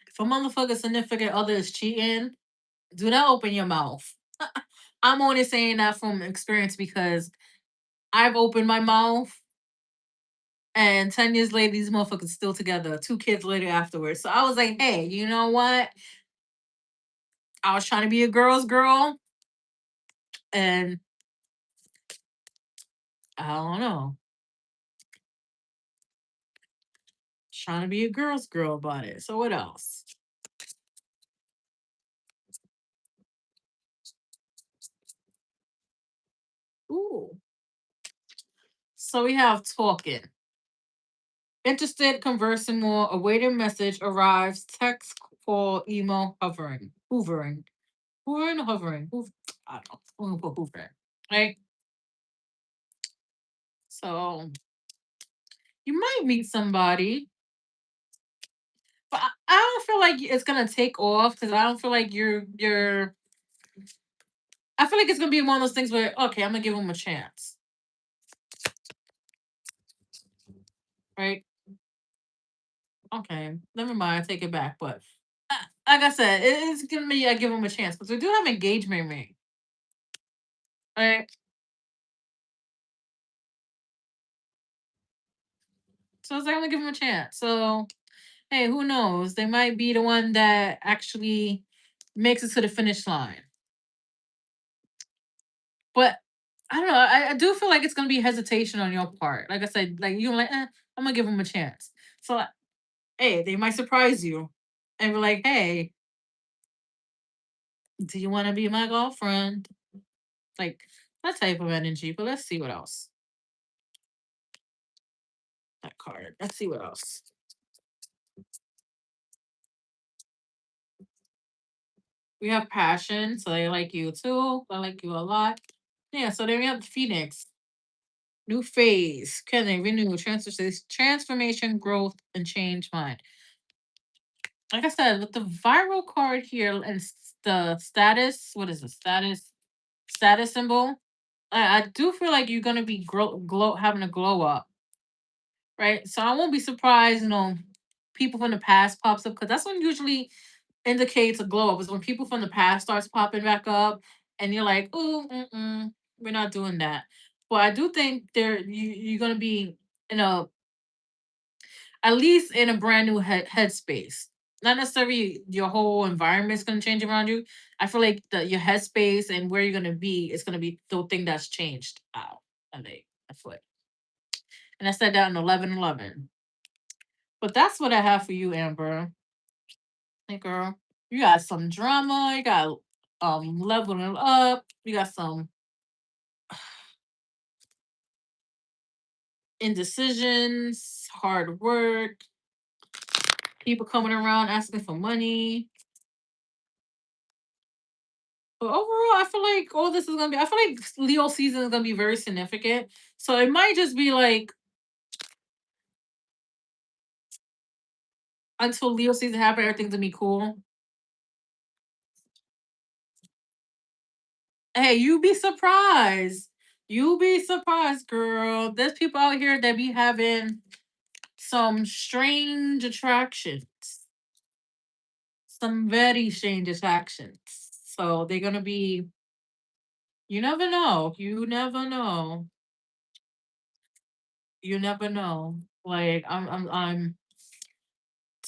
if a motherfucker significant other is cheating, do not open your mouth. I'm only saying that from experience because I've opened my mouth and 10 years later, these motherfuckers still together, 2 kids later afterwards. So I was like, hey, you know what? I was trying to be a girl's girl and I don't know, trying to be a girl's girl about it. So what else? Ooh. So we have talking. Interested, conversing more, awaiting message arrives, text, call, email, hovering, hoovering. Hoovering, hovering. I don't know. I'm gonna put hoovering. Right? So you might meet somebody, but I don't feel like it's gonna take off because I don't feel like you're I feel like it's gonna be one of those things where okay, I'm gonna give him a chance. Right? Okay. Never mind, I take it back. But like I said, it's gonna be I give him a chance. Because we do have engagement ring. Right? So it's like I'm gonna give him a chance. So hey, who knows? They might be the one that actually makes it to the finish line. But I don't know. I do feel like it's gonna be hesitation on your part. Like I said, like you're like, I'm gonna give him a chance. So hey, they might surprise you and be like, hey, do you want to be my girlfriend? Like that type of energy. But let's see what else. That card. Let's see what else. We have passion, so they like you too. They like you a lot. Yeah. So then we have the Phoenix. New phase. Can they renew? Transformation, growth, and change mind. Like I said, with the viral card here and the status, what is the status symbol? I do feel like you're gonna be glow having a glow up, right? So I won't be surprised, people from the past pops up because that's when usually indicates a glow up is when people from the past starts popping back up, and you're like, oh, we're not doing that. But I do think you're gonna be in a at least in a brand new headspace. Not necessarily your whole environment's gonna change around you. I feel like your headspace and where you're gonna be is gonna be the thing that's changed. Ow, a leg, a foot. And I said that in 11:11. But that's what I have for you, Amber. Hey, girl, you got some drama. You got leveling up. You got some indecisions, hard work, people coming around asking for money. But overall, I feel like all this is gonna be. I feel like Leo season is gonna be very significant. So it might just be like until Leo season happen, everything's gonna be cool. Hey, you be surprised. You be surprised, girl. There's people out here that be having some strange attractions, some very strange attractions. So they're gonna be. You never know. You never know. You never know. Like I'm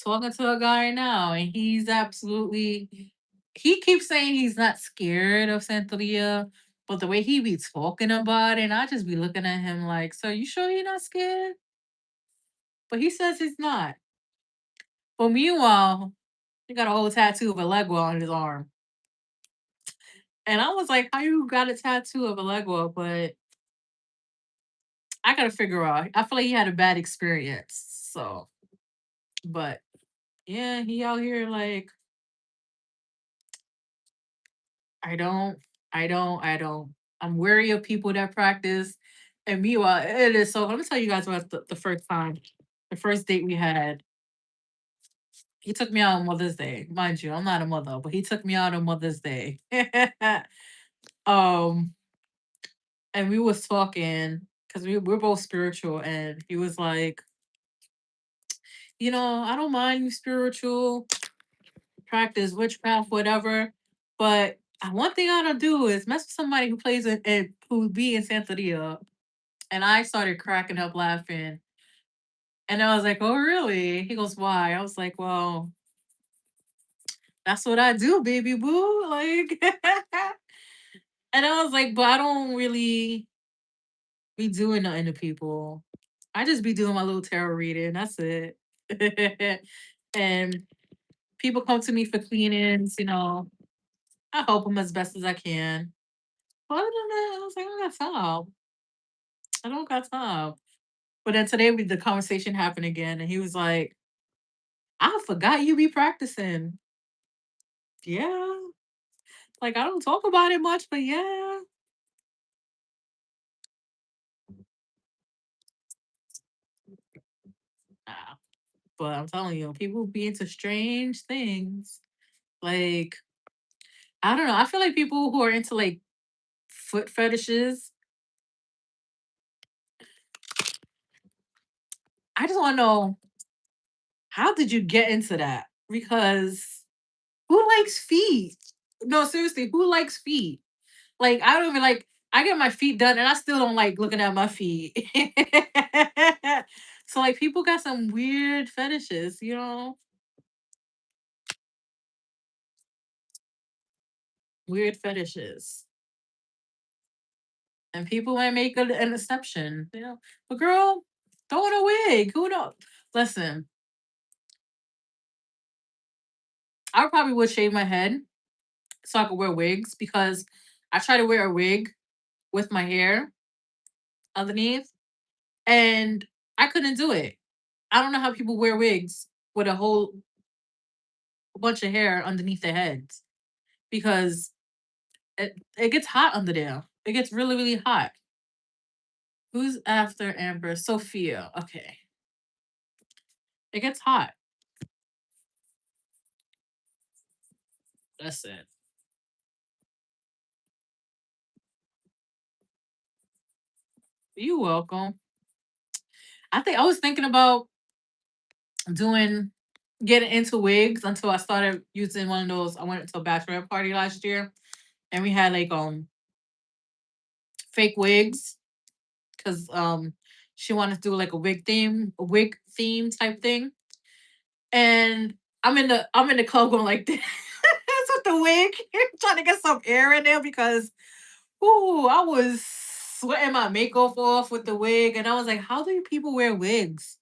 talking to a guy now, and he's absolutely. He keeps saying he's not scared of Santeria, But the way he be talking about it, and I just be looking at him like, so you sure you're not scared? But he says he's not. But meanwhile, he got a whole tattoo of a Lego on his arm. And I was like, how you got a tattoo of a Lego? But I gotta figure out. I feel like he had a bad experience. So, but yeah, he out here like, I don't, I don't. I'm wary of people that practice. And meanwhile, it is so. Let me tell you guys about the first time, the first date we had. He took me out on Mother's Day, mind you. I'm not a mother, but he took me out on Mother's Day. um, and we was talking because we're both spiritual, and he was like, I don't mind you spiritual, practice witchcraft, whatever, but one thing I don't do is mess with somebody who plays it who be in Santeria. And I started cracking up laughing. And I was like, oh, really? He goes, why? I was like, well, that's what I do, baby boo. Like, and I was like, but I don't really be doing nothing to people. I just be doing my little tarot reading. That's it. And people come to me for cleanings, I help them as best as I can. But other than that, I was like, I don't got time. I don't got time. But then today the conversation happened again, and he was like, I forgot you be practicing. Yeah. Like I don't talk about it much, but yeah. Nah. But I'm telling you, people be into strange things. Like, I don't know. I feel like people who are into like foot fetishes, I just want to know, how did you get into that? Because who likes feet? No, seriously, who likes feet? Like, I don't even like, I get my feet done and I still don't like looking at my feet. So, like, people got some weird fetishes. Weird fetishes. And people might make an exception. But girl, throw in a wig. Who knows? Listen, I probably would shave my head so I could wear wigs because I try to wear a wig with my hair underneath and I couldn't do it. I don't know how people wear wigs with a whole bunch of hair underneath their heads because it gets hot under there. It gets really, really hot. Who's after Amber? Sophia. Okay. It gets hot. That's it. You welcome. I think I was thinking about doing getting into wigs until I started using one of those. I went to a bachelorette party last year and we had like fake wigs because she wanted to do like a wig theme type thing. And I'm in the club going like this with the wig, trying to get some air in there because I was sweating my makeup off with the wig, and I was like, how do people wear wigs?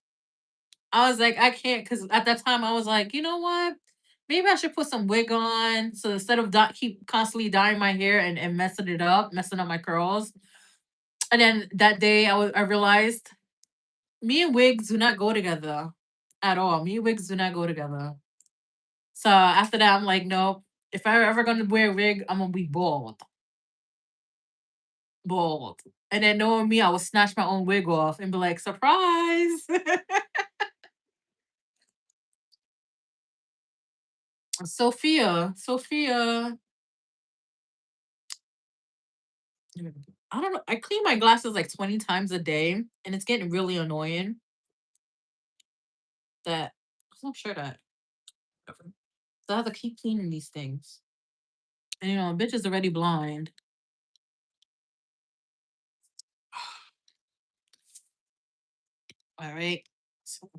I was like, I can't, because at that time I was like, you know what? Maybe I should put some wig on. So instead of keep constantly dyeing my hair and messing up my curls. And then that day I realized me and wigs do not go together at all. Me and wigs do not go together. So after that, I'm like, nope. If I'm ever gonna wear a wig, I'm gonna be bald. Bald. And then knowing me, I would snatch my own wig off and be like, surprise. Sophia. I don't know. I clean my glasses like 20 times a day, and it's getting really annoying that I'm sure that so I have to keep cleaning these things. And a bitch is already blind. All right. So,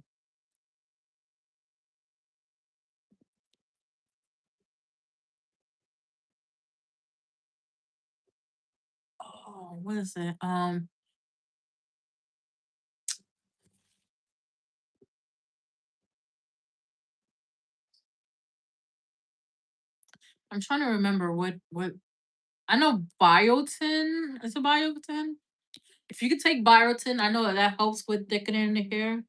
Oh, what is it? I'm trying to remember what I know biotin. Is it biotin? If you could take biotin, I know that helps with thickening the hair.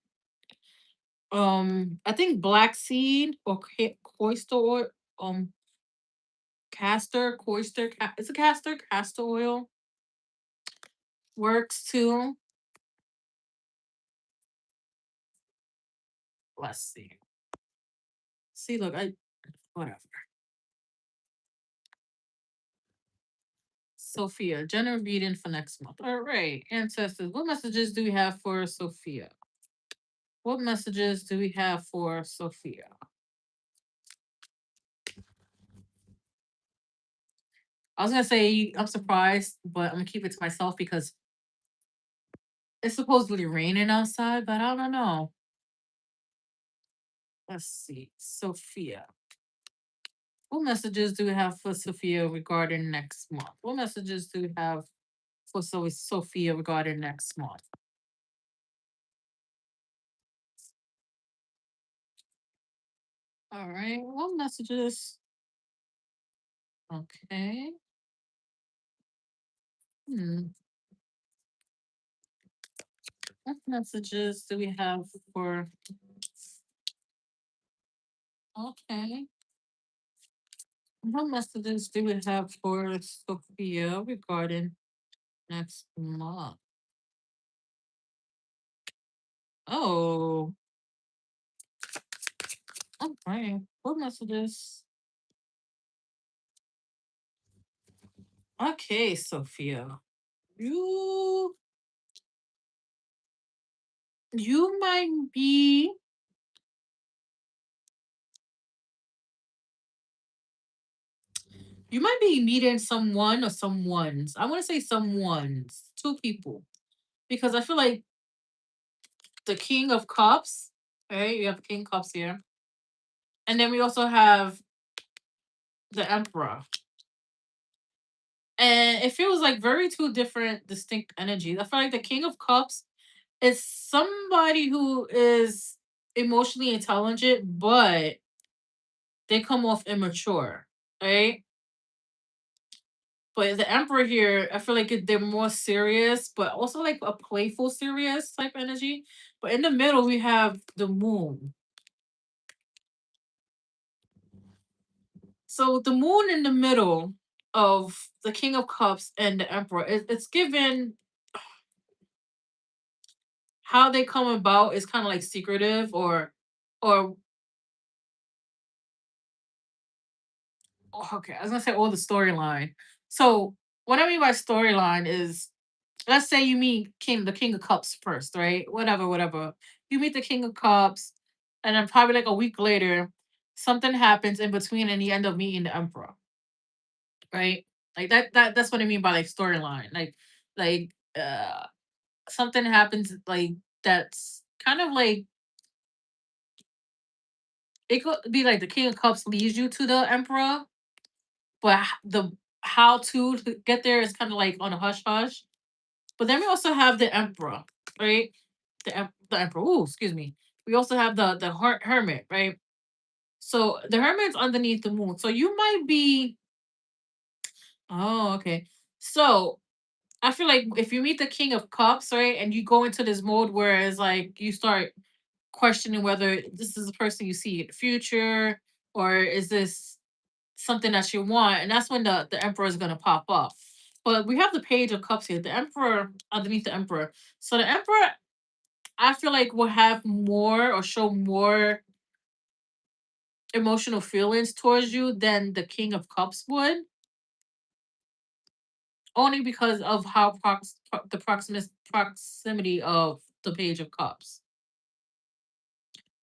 I think black seed or oyster oil, it's a castor oil works too. Let's see. See, look, I whatever. Sophia, general reading for next month. All right, ancestors. What messages do we have for Sophia? What messages do we have for Sophia? I was gonna say I'm surprised, but I'm gonna keep it to myself because it's supposedly raining outside, but I don't know. Let's see. Sophia. What messages do we have for Sophia regarding next month? What messages do we have for Sophia regarding next month? All right. What messages? Okay. Hmm. What messages do we have for? Okay. What messages do we have for Sophia regarding next month? Oh, okay. What messages? Okay, Sophia. You you might be you might be meeting someone or someone's. I want to say someone's, two people. Because I feel like the King of Cups, right? You have King Cups here. And then we also have the Emperor. And it feels like very two different distinct energies. I feel like the King of Cups is somebody who is emotionally intelligent, but they come off immature, right? But the Emperor here, I feel like they're more serious, but also like a playful, serious type energy. But in the middle, we have the Moon. So the Moon in the middle of the King of Cups and the Emperor, it's given how they come about is kind of like secretive or okay, I was gonna say all the storyline. So what I mean by storyline is, let's say you meet the King of Cups first, right? Whatever, whatever. You meet the King of Cups, and then probably like a week later, something happens in between, and you end up meeting the Emperor, right? Like that's what I mean by like storyline. Like something happens like that's kind of like it could be like the King of Cups leads you to the Emperor, but the how to get there is kind of like on a hush hush. But then we also have the Emperor, right? The Emperor. Oh, excuse me. We also have the Hermit, right? So the Hermit's underneath the moon. So you might be. Oh, okay. So I feel like if you meet the King of Cups, right, and you go into this mode where it's like you start questioning whether this is the person you see in the future, or is this something that you want, and that's when the Emperor is gonna pop up. But we have the Page of Cups here, the Emperor underneath the Emperor. So the Emperor, I feel like will have more or show more emotional feelings towards you than the King of Cups would, only because of how the proximity of the Page of Cups.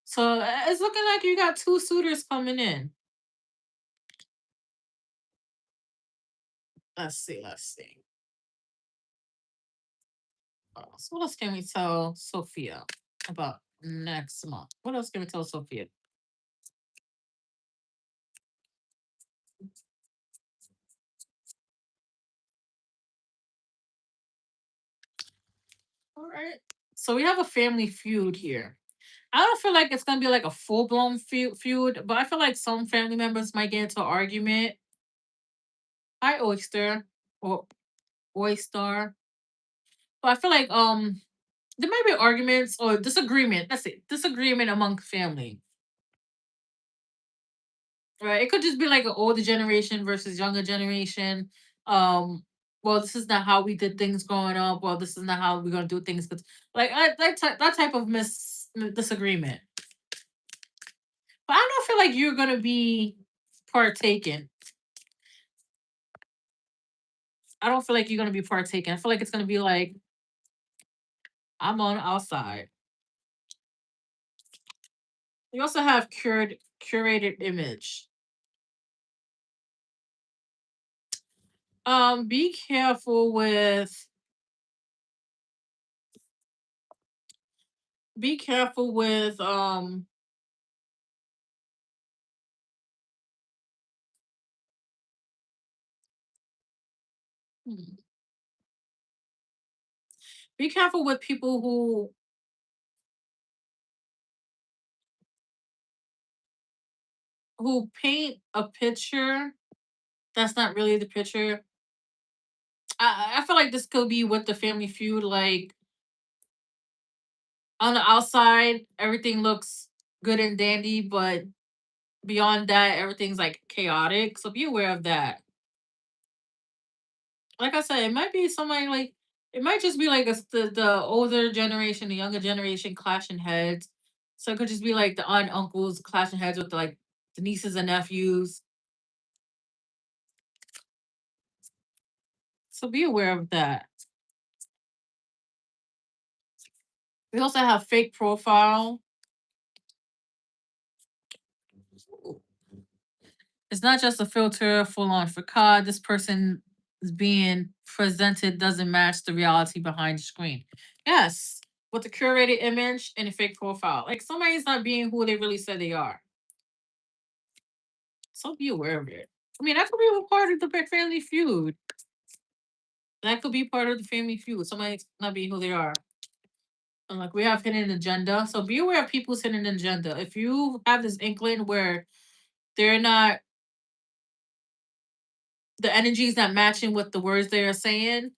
So it's looking like you got two suitors coming in. Let's see. Let's see. So what else can we tell Sophia about next month? What else can we tell Sophia? All right. So we have a family feud here. I don't feel like it's gonna be like a full blown feud, but I feel like some family members might get into an argument. Hi, Oyster or Oyster. But I feel like there might be arguments or disagreement. That's it, disagreement among family. Right? It could just be like an older generation versus younger generation. Um, well, this is not how we did things growing up. Well, this is not how we're gonna do things. Cause like that type of disagreement. But I don't feel like you're gonna be partaking. I don't feel like you're gonna be partaking. I feel like it's gonna be like I'm on outside. You also have curated image. Be careful with be careful with hmm, be careful with people who paint a picture that's not really the picture. I feel like this could be with the family feud. Like on the outside, everything looks good and dandy, but beyond that, everything's like chaotic. So be aware of that. Like I said, it might be somebody like it might just be like the older generation, the younger generation clashing heads. So it could just be like the aunt uncles clashing heads with like the nieces and nephews. So be aware of that. We also have fake profile. It's not just a filter, full on facade. This person is being presented doesn't match the reality behind the screen. Yes, with a curated image and a fake profile. Like somebody's not being who they really said they are. So be aware of it. I mean, that could be a part of the family feud. That could be part of the family feud. Somebody's not being who they are. And like we have hidden agenda. So be aware of people's hidden agenda. If you have this inkling where they're not the energy is not matching with the words they are saying,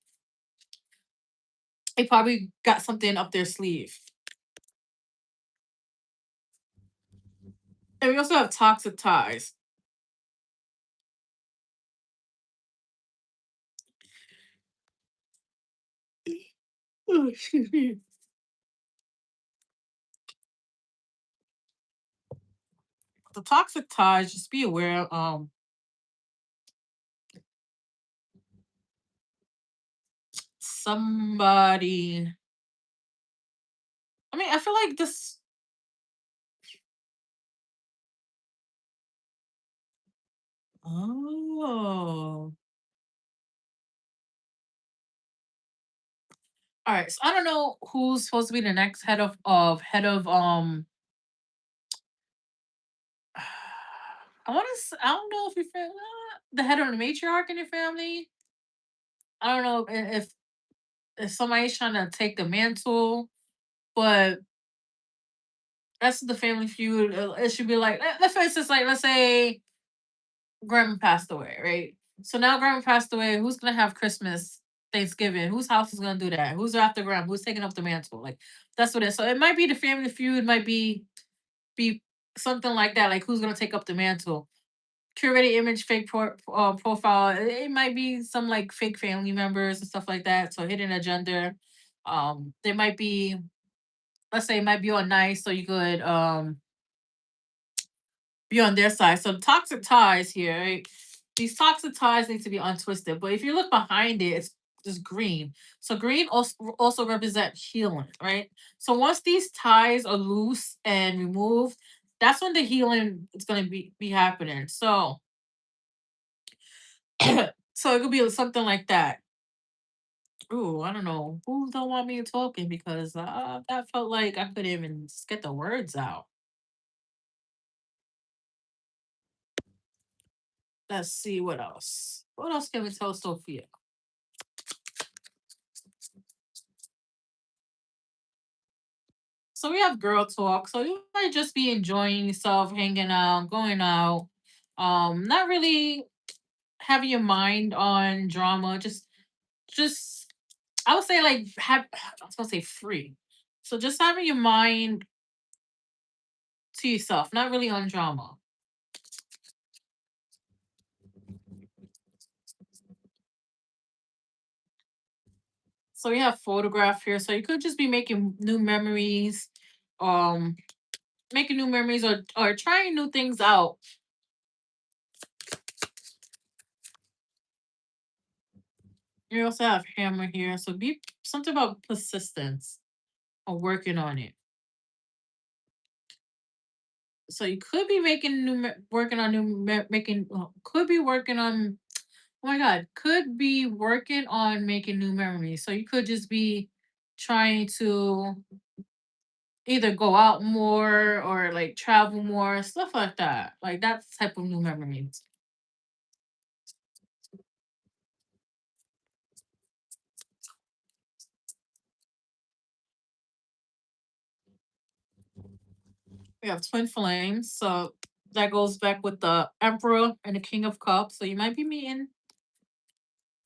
they probably got something up their sleeve. And we also have toxic ties. Oh, excuse me. The toxic ties, just be aware, somebody I mean, I feel like this oh. All right. So I don't know who's supposed to be the next head of I don't know if you're the head of the matriarch in your family. I don't know if somebody's trying to take the mantle, but that's the family feud. It should be like, for instance, like let's say grandma passed away, right? So now grandma passed away. Who's gonna have Christmas, Thanksgiving? Whose house is gonna do that? Who's after grandma? Who's taking up the mantle? Like that's what it is. So it might be the family feud. Might be something like that. Like who's gonna take up the mantle? Curated image, fake profile. It might be some like fake family members and stuff like that. So hidden agenda. There might be, let's say, it might be on nice, so you could be on their side. So toxic ties here, right? These toxic ties need to be untwisted. But if you look behind it, it's just green. So green also represent healing, right? So once these ties are loose and removed, that's when the healing is going to be happening. So so it could be something like that. Ooh, I don't know. Who don't want me talking because that felt like I couldn't even get the words out. Let's see what else. What else can we tell Sophia? So we have girl talk. So you might just be enjoying yourself, hanging out, going out. Not really having your mind on drama. Just I would say like have I was gonna say free. So just having your mind to yourself, not really on drama. So we have photograph here. So you could just be making new memories, um, making new memories or trying new things out. You also have hammer here. So be something about persistence or working on it. So you could be making working on making could be working on oh my god could be working on making new memories. So you could just be trying to either go out more or like travel more, stuff like that. Like that type of new memories. We have twin flames, so that goes back with the Emperor and the King of Cups. So you might be meeting,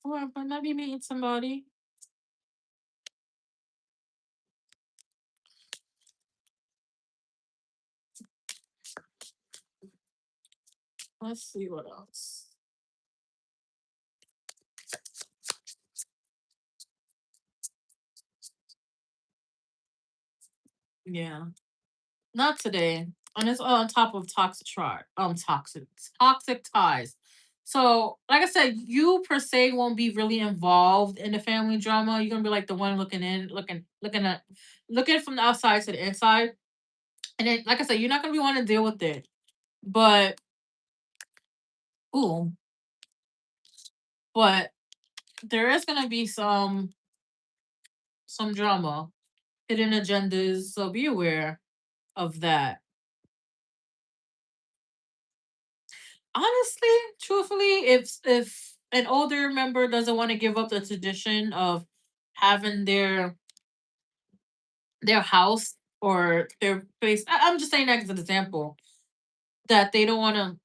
or might be meeting somebody. Let's see what else. Yeah, not today. And it's on top of toxic ties. So, like I said, you per se won't be really involved in the family drama. You're gonna be like the one looking in, looking from the outside to the inside. And then, like I said, you're not gonna be wanting to deal with it. But ooh, but there is gonna be some drama, hidden agendas. So be aware of that. Honestly, truthfully, if an older member doesn't want to give up the tradition of having their house or their place, I'm just saying that as an example, that they want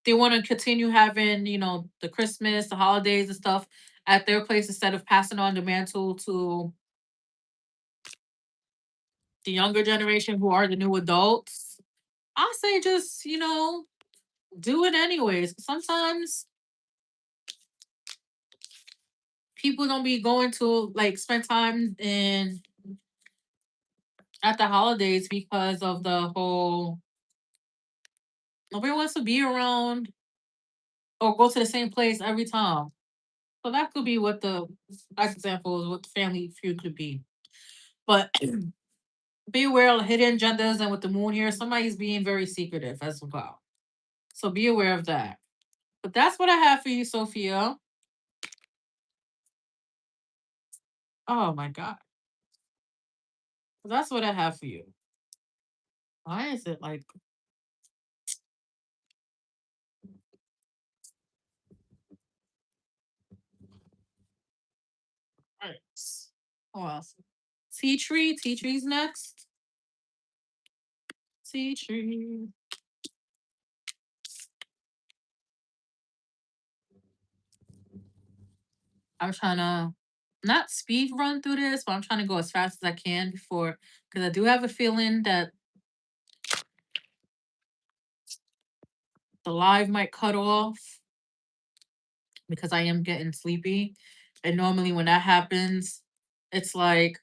to continue having the Christmas, the holidays and stuff at their place instead of passing on the mantle to the younger generation who are the new adults. I say just do it anyways. Sometimes people don't be going to like spend time in at the holidays because of the whole nobody wants to be around or go to the same place every time. So that could be what the example is what the family feud could be. But be aware of hidden agendas and with the moon here, somebody's being very secretive as well. So be aware of that. But that's what I have for you, Sophia. Oh my god. That's what I have for you. Why is it like right? Who else? Tea tree. Tea tree's next. Tea tree. I'm trying to not speed run through this, but I'm trying to go as fast as I can before because I do have a feeling that the live might cut off because I am getting sleepy. And normally when that happens, it's like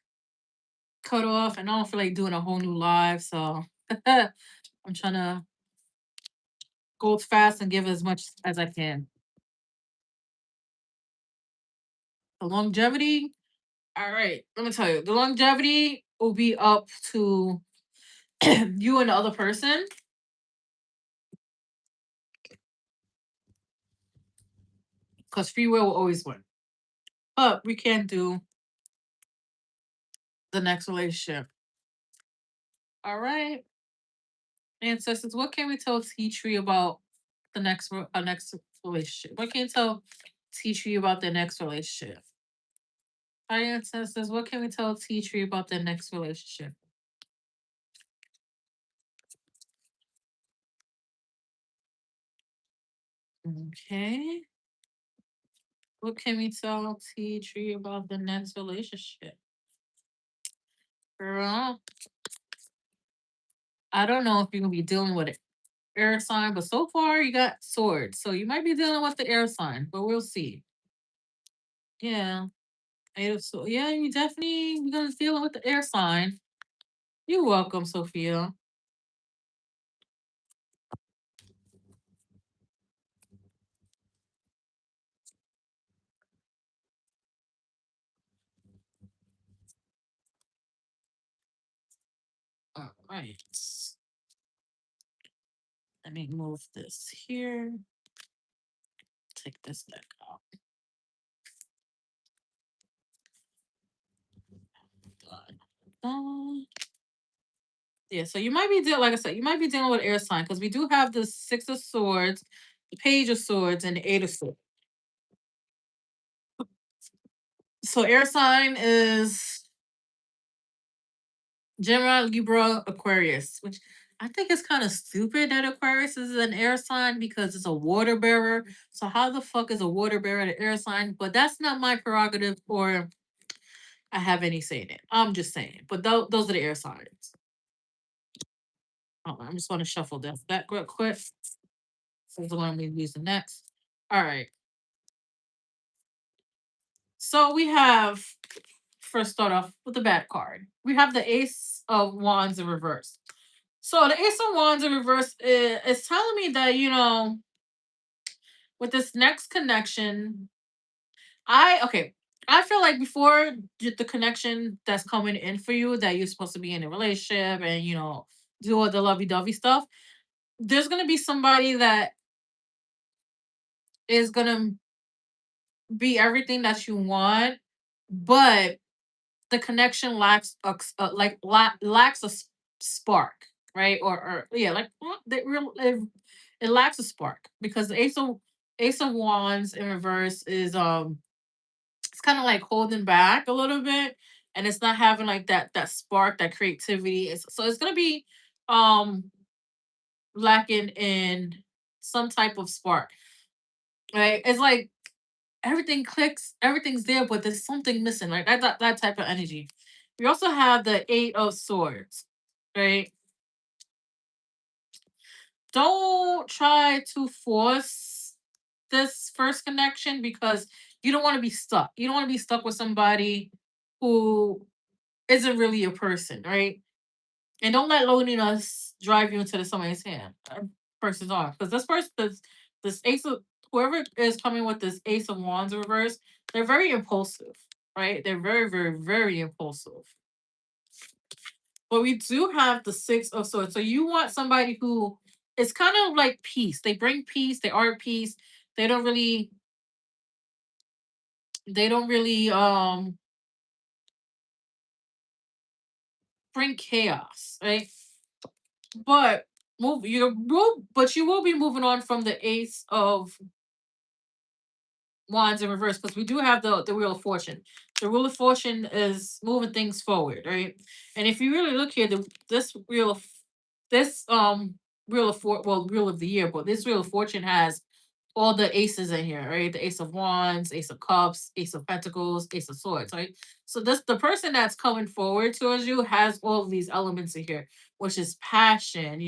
cut off and I don't feel like doing a whole new live. So I'm trying to go fast and give as much as I can. The longevity, all right, let me tell you, the longevity will be up to you and the other person because free will always win. But we can't do the next relationship. All right, ancestors, what can we tell Tea Tree about the next relationship? What can you tell Tea Tree about the next relationship? Our ancestors, what can we tell Tea Tree about the next relationship? Okay. What can we tell T Tree about the next relationship? Girl, I don't know if you're gonna be dealing with an air sign, but so far you got swords. So you might be dealing with the air sign, but we'll see. Yeah. Eight of swords. Yeah, you definitely gonna deal with the air sign. You're welcome, Sophia. All right. Let me move this here. Take this back out. Done. Yeah, so you might be dealing, like I said, you might be dealing with air sign because we do have the six of swords, the page of swords, and the eight of swords. So air sign is Gemini, Libra, Aquarius, which I think is kind of stupid that Aquarius is an air sign because it's a water bearer. So how the fuck is a water bearer an air sign? But that's not my prerogative, or I have any say in it. I'm just saying. But those are the air signs. I just want to shuffle this back real quick. So the one we use the next. All right. So we have, first start off with the bad card. We have the Ace of Wands in reverse. So the Ace of Wands in reverse is telling me that, with this next connection, okay. I feel like before the connection that's coming in for you, that you're supposed to be in a relationship and do all the lovey dovey stuff. There's gonna be somebody that is gonna be everything that you want, but the connection lacks lacks a spark, right? Or yeah, like it lacks a spark because the Ace of Wands in reverse is it's kind of like holding back a little bit, and it's not having like that spark, that creativity. So it's gonna be um lacking in some type of spark, right? It's like everything clicks, everything's there, but there's something missing, like that type of energy. We also have the Eight of Swords, right? Don't try to force this first connection because you don't want to be stuck. You don't want to be stuck with somebody who isn't really a person, right? And don't let loneliness drive you into the somebody's hand. Person's off because this ace of whoever is coming with this Ace of Wands reverse, they're very impulsive, right? They're very, very, very impulsive. But we do have the Six of Swords, so you want somebody who is kind of like peace. They bring peace. They are peace. They don't really. They don't really bring chaos, right? But but you will be moving on from the Ace of Wands in reverse because we do have the Wheel of Fortune. The Wheel of Fortune is moving things forward, right? And if you really look here, this Wheel of Wheel of the Year, but this Wheel of Fortune has all the aces in here, right? The Ace of Wands, Ace of Cups, Ace of Pentacles, Ace of Swords, right? So this the person that's coming forward towards you has all of these elements in here, which is passion,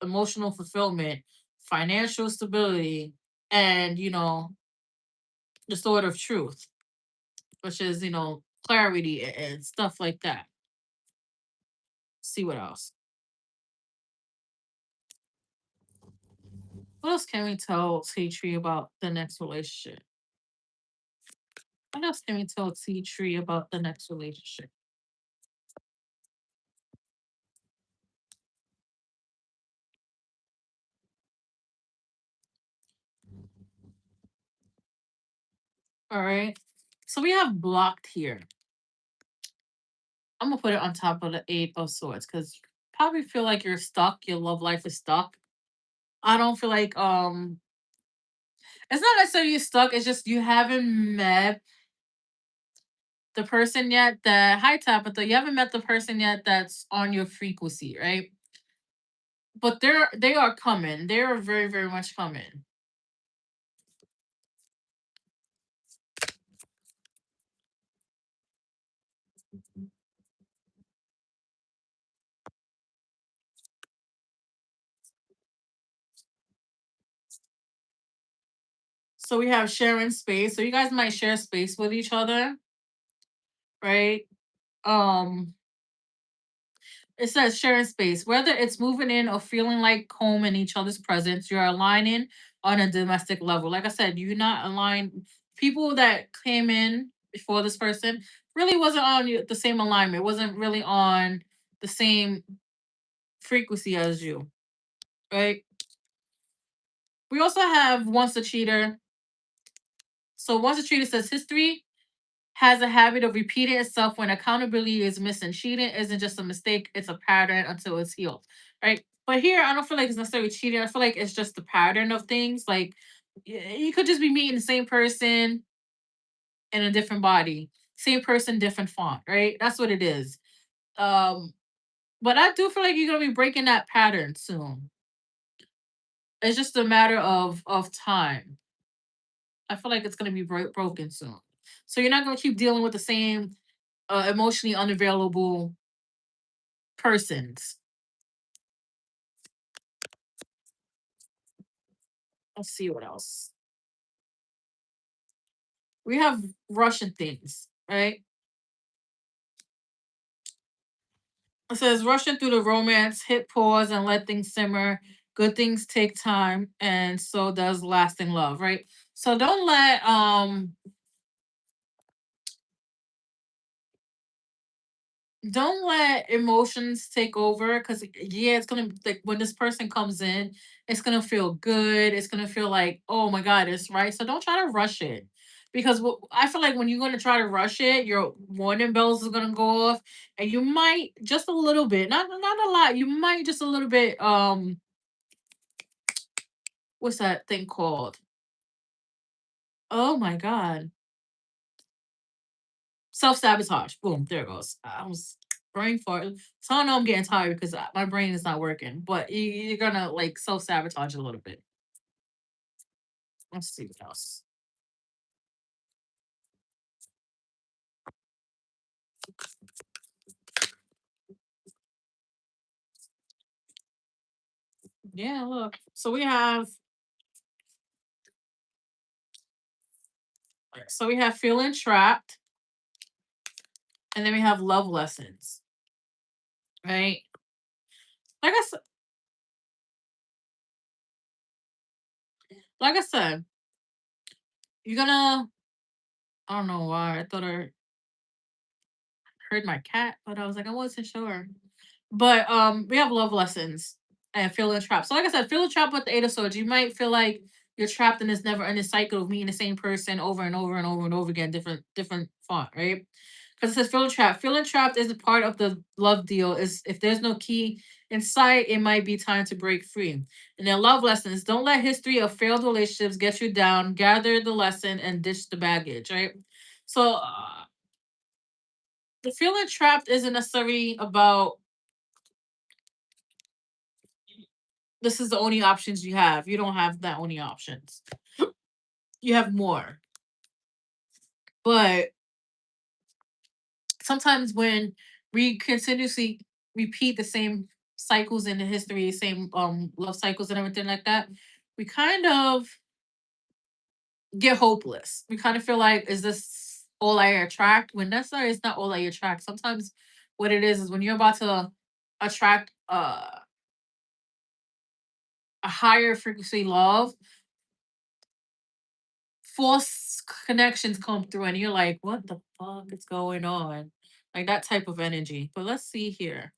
emotional fulfillment, financial stability, and the Sword of Truth, which is clarity and stuff like that. See what else? What else can we tell Tea Tree about the next relationship? What else can we tell Tea Tree about the next relationship? All right. So we have blocked here. I'm gonna put it on top of the Eight of Swords because you probably feel like you're stuck. Your love life is stuck. I don't feel like it's not necessarily you're stuck. It's just you haven't met the person yet that hi Tabitha, you haven't met the person yet that's on your frequency, right? But they are coming. They are very, very much coming. So we have sharing space. So you guys might share space with each other, right? Um, it says sharing space. Whether it's moving in or feeling like home in each other's presence, you're aligning on a domestic level. Like I said, you're not aligned. People that came in before this person really wasn't on the same alignment, wasn't really on the same frequency as you, right? We also have once a cheater. So once a cheater says history has a habit of repeating itself when accountability is missing. Cheating isn't just a mistake, it's a pattern until it's healed. Right. But here I don't feel like it's necessarily cheating. I feel like it's just the pattern of things. Like you could just be meeting the same person in a different body. Same person, different font, right? That's what it is. Um, but I do feel like you're gonna be breaking that pattern soon. It's just a matter of time. I feel like it's gonna be broken soon. So you're not gonna keep dealing with the same emotionally unavailable persons. Let's see what else. We have Russian things, right? It says rushing through the romance, hit pause and let things simmer. Good things take time, and so does lasting love, right? So don't let emotions take over because yeah, it's gonna like when this person comes in, it's gonna feel good, it's gonna feel like oh my god, it's right. So don't try to rush it because I feel like when you're gonna try to rush it, your warning bells are gonna go off and you might just a little bit, not a lot, you might just a little bit what's that thing called? Oh my god, self-sabotage. Boom, there it goes. I was brain fart. So I know I'm getting tired because my brain is not working. But you're gonna like self-sabotage a little bit. Let's see what else. Yeah, look. So we have feeling trapped, and then we have love lessons. Right? Like I said, like I said, you're gonna I don't know why. I thought I heard my cat, but I was like, I wasn't sure. But we have love lessons and feeling trapped. So like I said, feeling trapped with the Eight of Swords, you might feel like you're trapped in this never ending cycle of meeting the same person over and over and over and over again, different font, right? Because it says feeling trapped. Feeling trapped is a part of the love deal. Is if there's no key in sight, it might be time to break free. And then love lessons. Don't let history of failed relationships get you down. Gather the lesson and ditch the baggage, right? So the feeling trapped isn't necessarily about this is the only options you have. You don't have that only options. You have more. But sometimes when we continuously repeat the same cycles in the history, same love cycles and everything like that, we kind of get hopeless. We kind of feel like, is this all I attract? When necessarily it's not all I attract. Sometimes what it is when you're about to attract a higher frequency love, false connections come through and you're like, what the fuck is going on? Like that type of energy. But let's see here.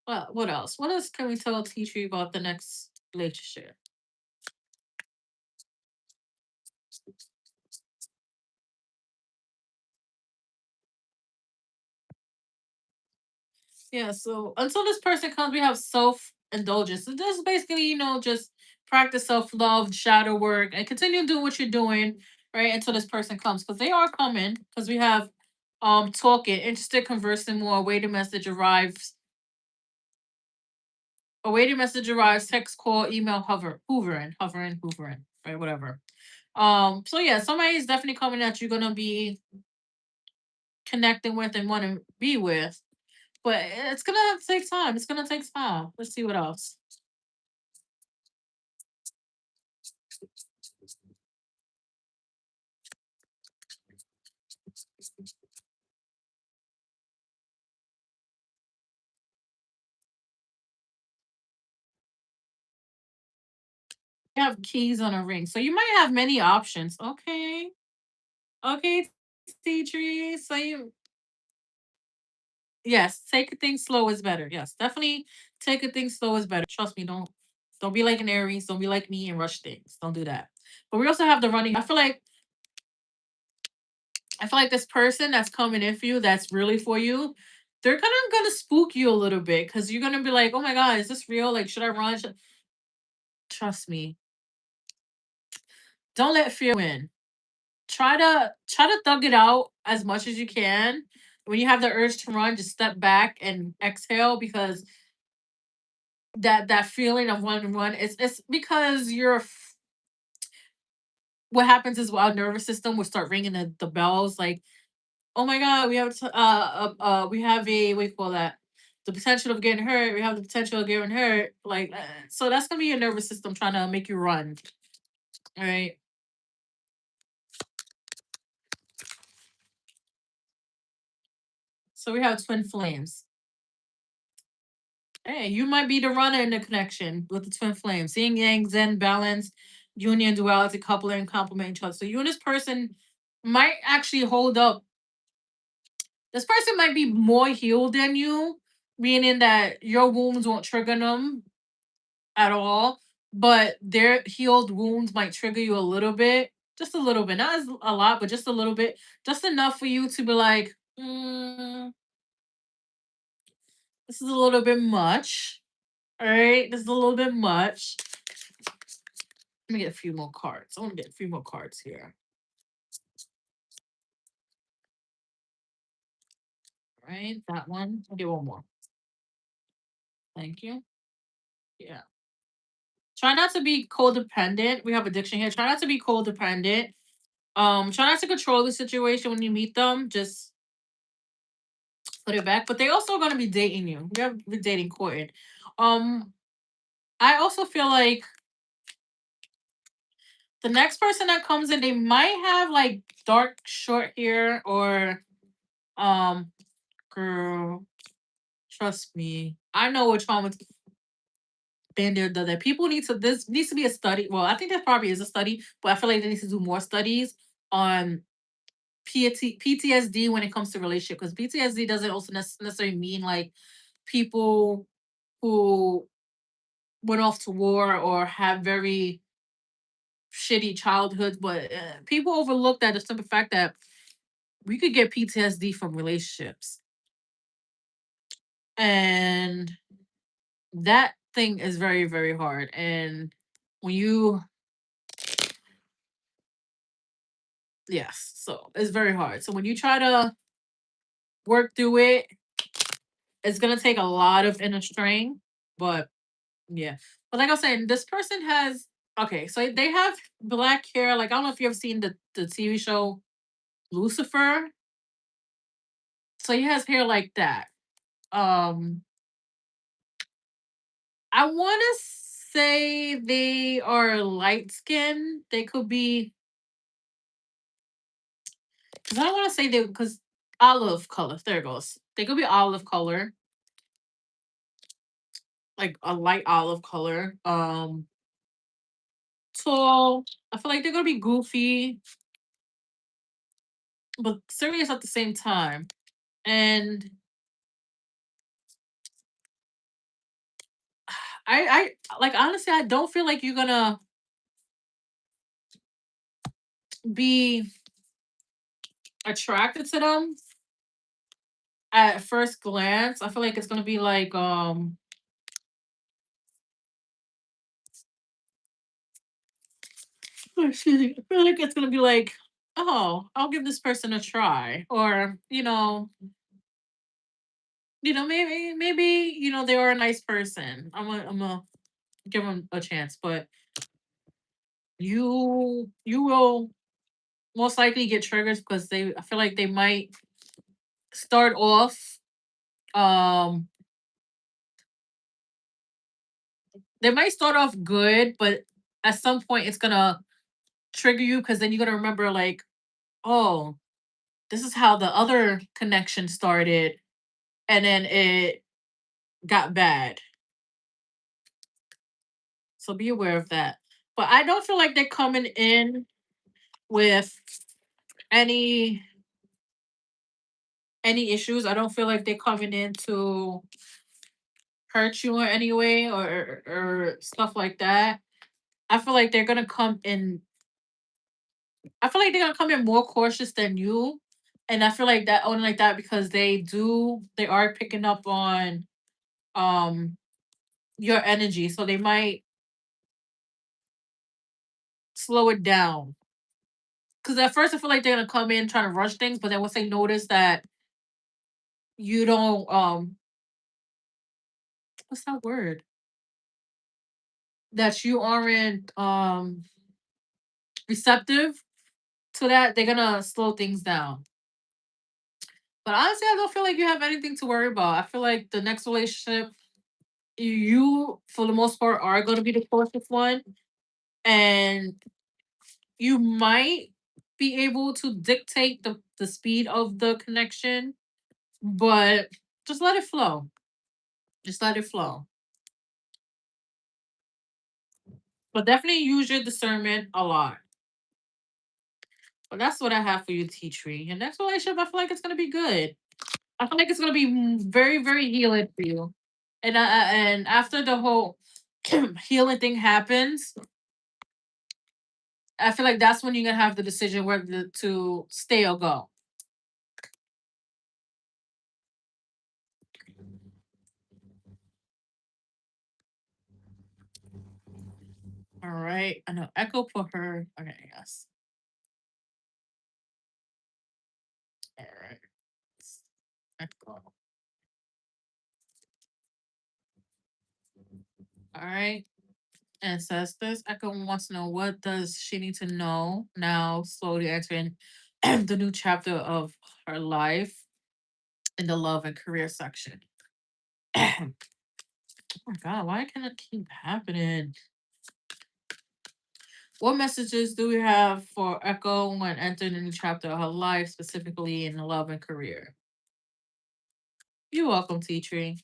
Well, what else? What else can we tell teach you about the next relationship? Yeah, so until this person comes, we have self indulgence. So this is basically, just practice self love, shadow work, and continue doing what you're doing, right? Until this person comes. Because they are coming. Because we have talking, interested, conversing more, awaiting message arrives. Awaiting message arrives, text, call, email, hovering, right? Whatever. So yeah, somebody is definitely coming that you're gonna be connecting with and want to be with. But it's gonna take time. It's gonna take time. Let's see what else. You have keys on a ring. So you might have many options. Okay. Okay, tea tree. So you yes, take a thing slow is better. Yes, definitely take a thing slow is better. Trust me, don't be like an Aries, don't be like me and rush things. Don't do that. But we also have the running. I feel like this person that's coming in for you, that's really for you, they're kind of gonna spook you a little bit because you're gonna be like, oh my god, is this real? Like, should I run? Trust me. Don't let fear win. Try to thug it out as much as you can. When you have the urge to run, just step back and exhale because that feeling of wanting to run it's because what happens is our nervous system will start ringing the bells like, oh my god, we have a what do you call that, the potential of getting hurt, we have the potential of getting hurt, like so that's gonna be your nervous system trying to make you run. All right, so we have twin flames. Hey, you might be the runner in the connection with the twin flames. Yin yang, zen, balance, union, duality, coupling, and complement each other. So you and this person might actually hold up. This person might be more healed than you, meaning that your wounds won't trigger them at all, but their healed wounds might trigger you a little bit, just a little bit, not as a lot, but just a little bit, just enough for you to be like, this is a little bit much. All right, this is a little bit much. Let me get a few more cards. I want to get a few more cards here. All right, that one. I'll get one more. Thank you. Yeah. Try not to be codependent. We have addiction here. Try not to be codependent. Try not to control the situation when you meet them. Just put it back. But they also gonna be dating you. We have the dating courting. Um, I also feel like the next person that comes in, they might have like dark short hair or girl, trust me. I know which one with Band-Aid does that. People need to this needs to be a study. Well, I think there probably is a study, but I feel like they need to do more studies on PTSD when it comes to relationship because PTSD doesn't also necessarily mean like people who went off to war or have very shitty childhoods, but people overlook that the simple fact that we could get PTSD from relationships, and that thing is very very hard. And when you yes, so it's very hard. So when you try to work through it, it's gonna take a lot of inner strength. But yeah, but like I was saying, this person has okay. So they have black hair. Like I don't know if you ever seen the TV show Lucifer. So he has hair like that. Um, I want to say they are light skinned. They could be. Cause I don't want to say they because olive color. There it goes. They could be olive color, like a light olive color. So I feel like they're gonna be goofy, but serious at the same time. And I like honestly, I don't feel like you're gonna be attracted to them at first glance. I feel like it's gonna be like excuse me. I feel like it's gonna be like, oh, I'll give this person a try, or maybe they are a nice person. I'm gonna give them a chance, but you will most likely get triggers because I feel like they might start off um good, but at some point it's gonna trigger you because then you're gonna remember like, oh, this is how the other connection started, and then it got bad. So be aware of that. But I don't feel like they're coming in with any any issues. I don't feel like they're coming in to hurt you in any way or stuff like that. I feel like they're gonna come in. I feel like they're gonna come in more cautious than you, and I feel like that only like that because they are picking up on um your energy, so they might slow it down. Because at first I feel like they're gonna come in trying to rush things, but then once they notice that you don't what's that word, that you aren't receptive to that, they're gonna slow things down. But honestly, I don't feel like you have anything to worry about. I feel like the next relationship, you, for the most part, are going to be the cautious one. And you might be able to dictate the speed of the connection, but just let it flow. Just let it flow. But definitely use your discernment a lot. But that's what I have for you, Tea Tree. Your next relationship, I feel like it's going to be good. I feel like it's gonna be very, very healing for you. And after the whole healing thing happens, I feel like that's when you're gonna have the decision whether to stay or go. All right. I know Echo put her. Okay, yes. All right. Echo. All right. Ancestors. Echo wants to know what does she need to know now, slowly entering the new chapter of her life in the love and career section. Oh my god, why can it keep happening? What messages do we have for Echo when entering a new chapter of her life, specifically in love and career? You're welcome, Tea Tree.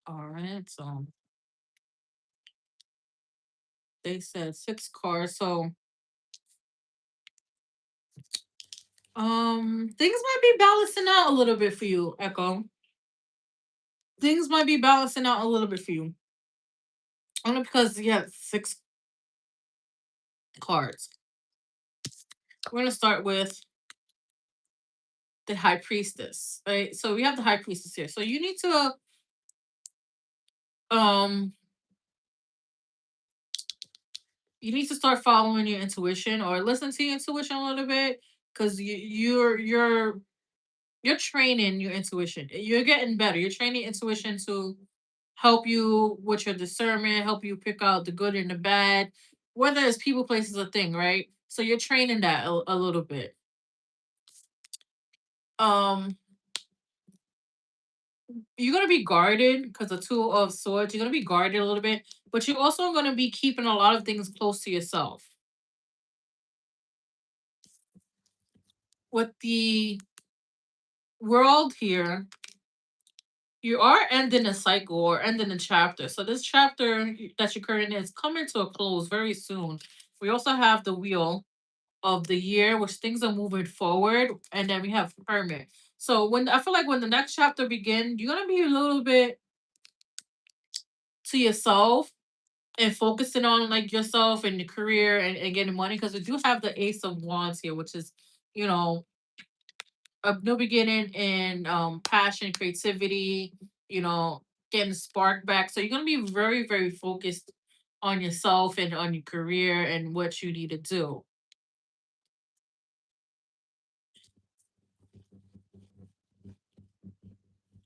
All right, so they said 6 cards. So things might be balancing out a little bit for you, Echo. Things might be balancing out a little bit for you. Only because you have 6 cards. We're gonna start with the High Priestess. Right? So we have the High Priestess here. So you need to um start following your intuition or listen to your intuition a little bit because you're training your intuition. You're getting better. You're training intuition to help you with your discernment, help you pick out the good and the bad, whether it's people, places, or thing, right? So you're training that a little bit. Um, you're gonna be guarded because the Two of Swords. You're gonna be guarded a little bit, but you're also gonna be keeping a lot of things close to yourself. With the World here, you are ending a cycle or ending a chapter. So this chapter that you're currently in is coming to a close very soon. We also have the Wheel of the Year, which things are moving forward, and then we have Hermit. So when I feel like when the next chapter begins, you're gonna be a little bit to yourself and focusing on like yourself and your career and getting money because we do have the Ace of Wands here, which is you know a new beginning in passion, creativity, you know, getting spark back. So you're gonna be very, very focused on yourself and on your career and what you need to do.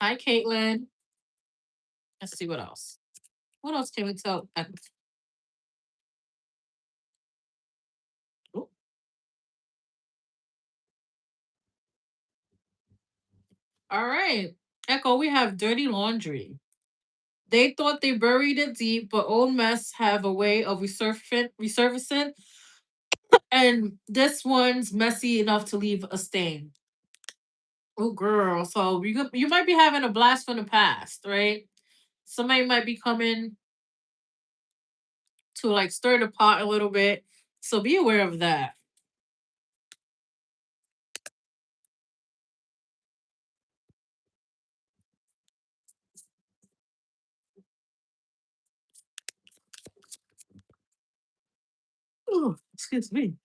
Hi, Caitlin. Let's see what else. What else can we tell? Ooh, All right. Echo, we have dirty laundry. They thought they buried it deep, but old mess have a way of resurfacing, and this one's messy enough to leave a stain. Oh, girl. So you might be having a blast from the past, right? Somebody might be coming to like stir the pot a little bit. So be aware of that. Ooh, excuse me.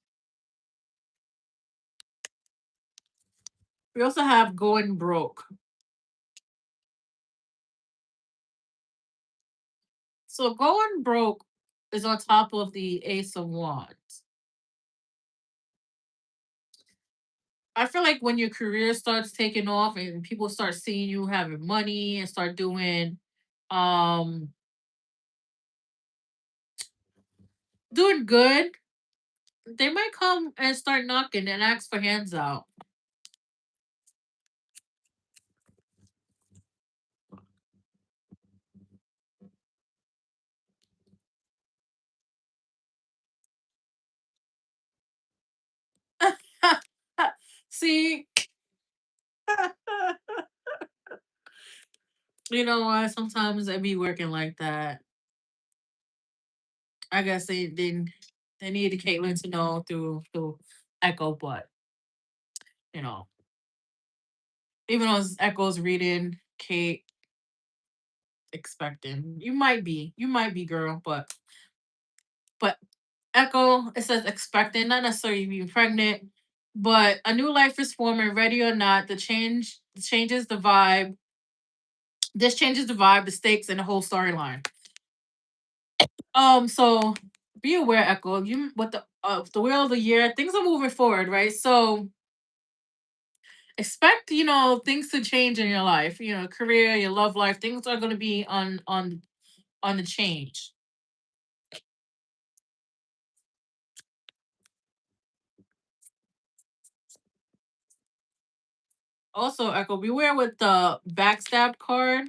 We also have going broke. So going broke is on top of the Ace of Wands. I feel like when your career starts taking off and people start seeing you having money and start um doing good, they might come and start knocking and ask for hands out. See, you know what? Sometimes I be working like that. I guess they needed Caitlyn to know through Echo, but you know, even though it's Echo's reading, Kate expecting. You might be girl, but Echo, it says expecting, not necessarily being pregnant, but a new life is forming, ready or not. The changes the vibe. This changes the vibe, the stakes, and the whole storyline. So be aware, Echo. You with the wheel of the year, things are moving forward, right? So expect, things to change in your life. Career, your love life, things are gonna be on the change. Also, Echo, beware with the backstab card.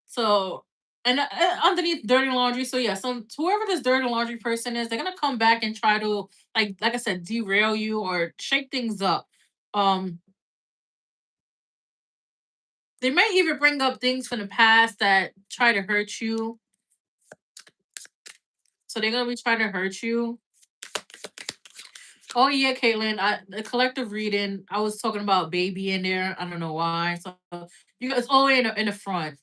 So, and underneath dirty laundry. So yeah, so whoever this dirty laundry person is, they're gonna come back and try to like I said, derail you or shake things up. Um, they might even bring up things from the past that try to hurt you. So they're gonna be trying to hurt you. Oh yeah, Caitlin. The collective reading. I was talking about baby in there. I don't know why. So you guys all the way in the front,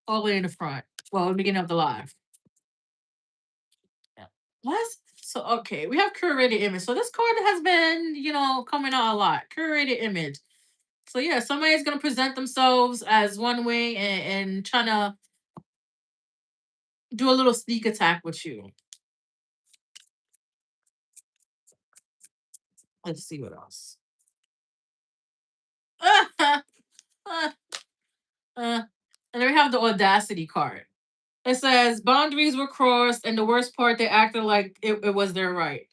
all the way in the front. Well, the beginning of the live. Yeah. Let's so okay. We have curated image. So this card has been, coming out a lot. Curated image. So yeah, somebody's gonna present themselves as one way and trying to do a little sneak attack with you. Let's see what else. and then we have the audacity card. It says boundaries were crossed, and the worst part, they acted like it was their right.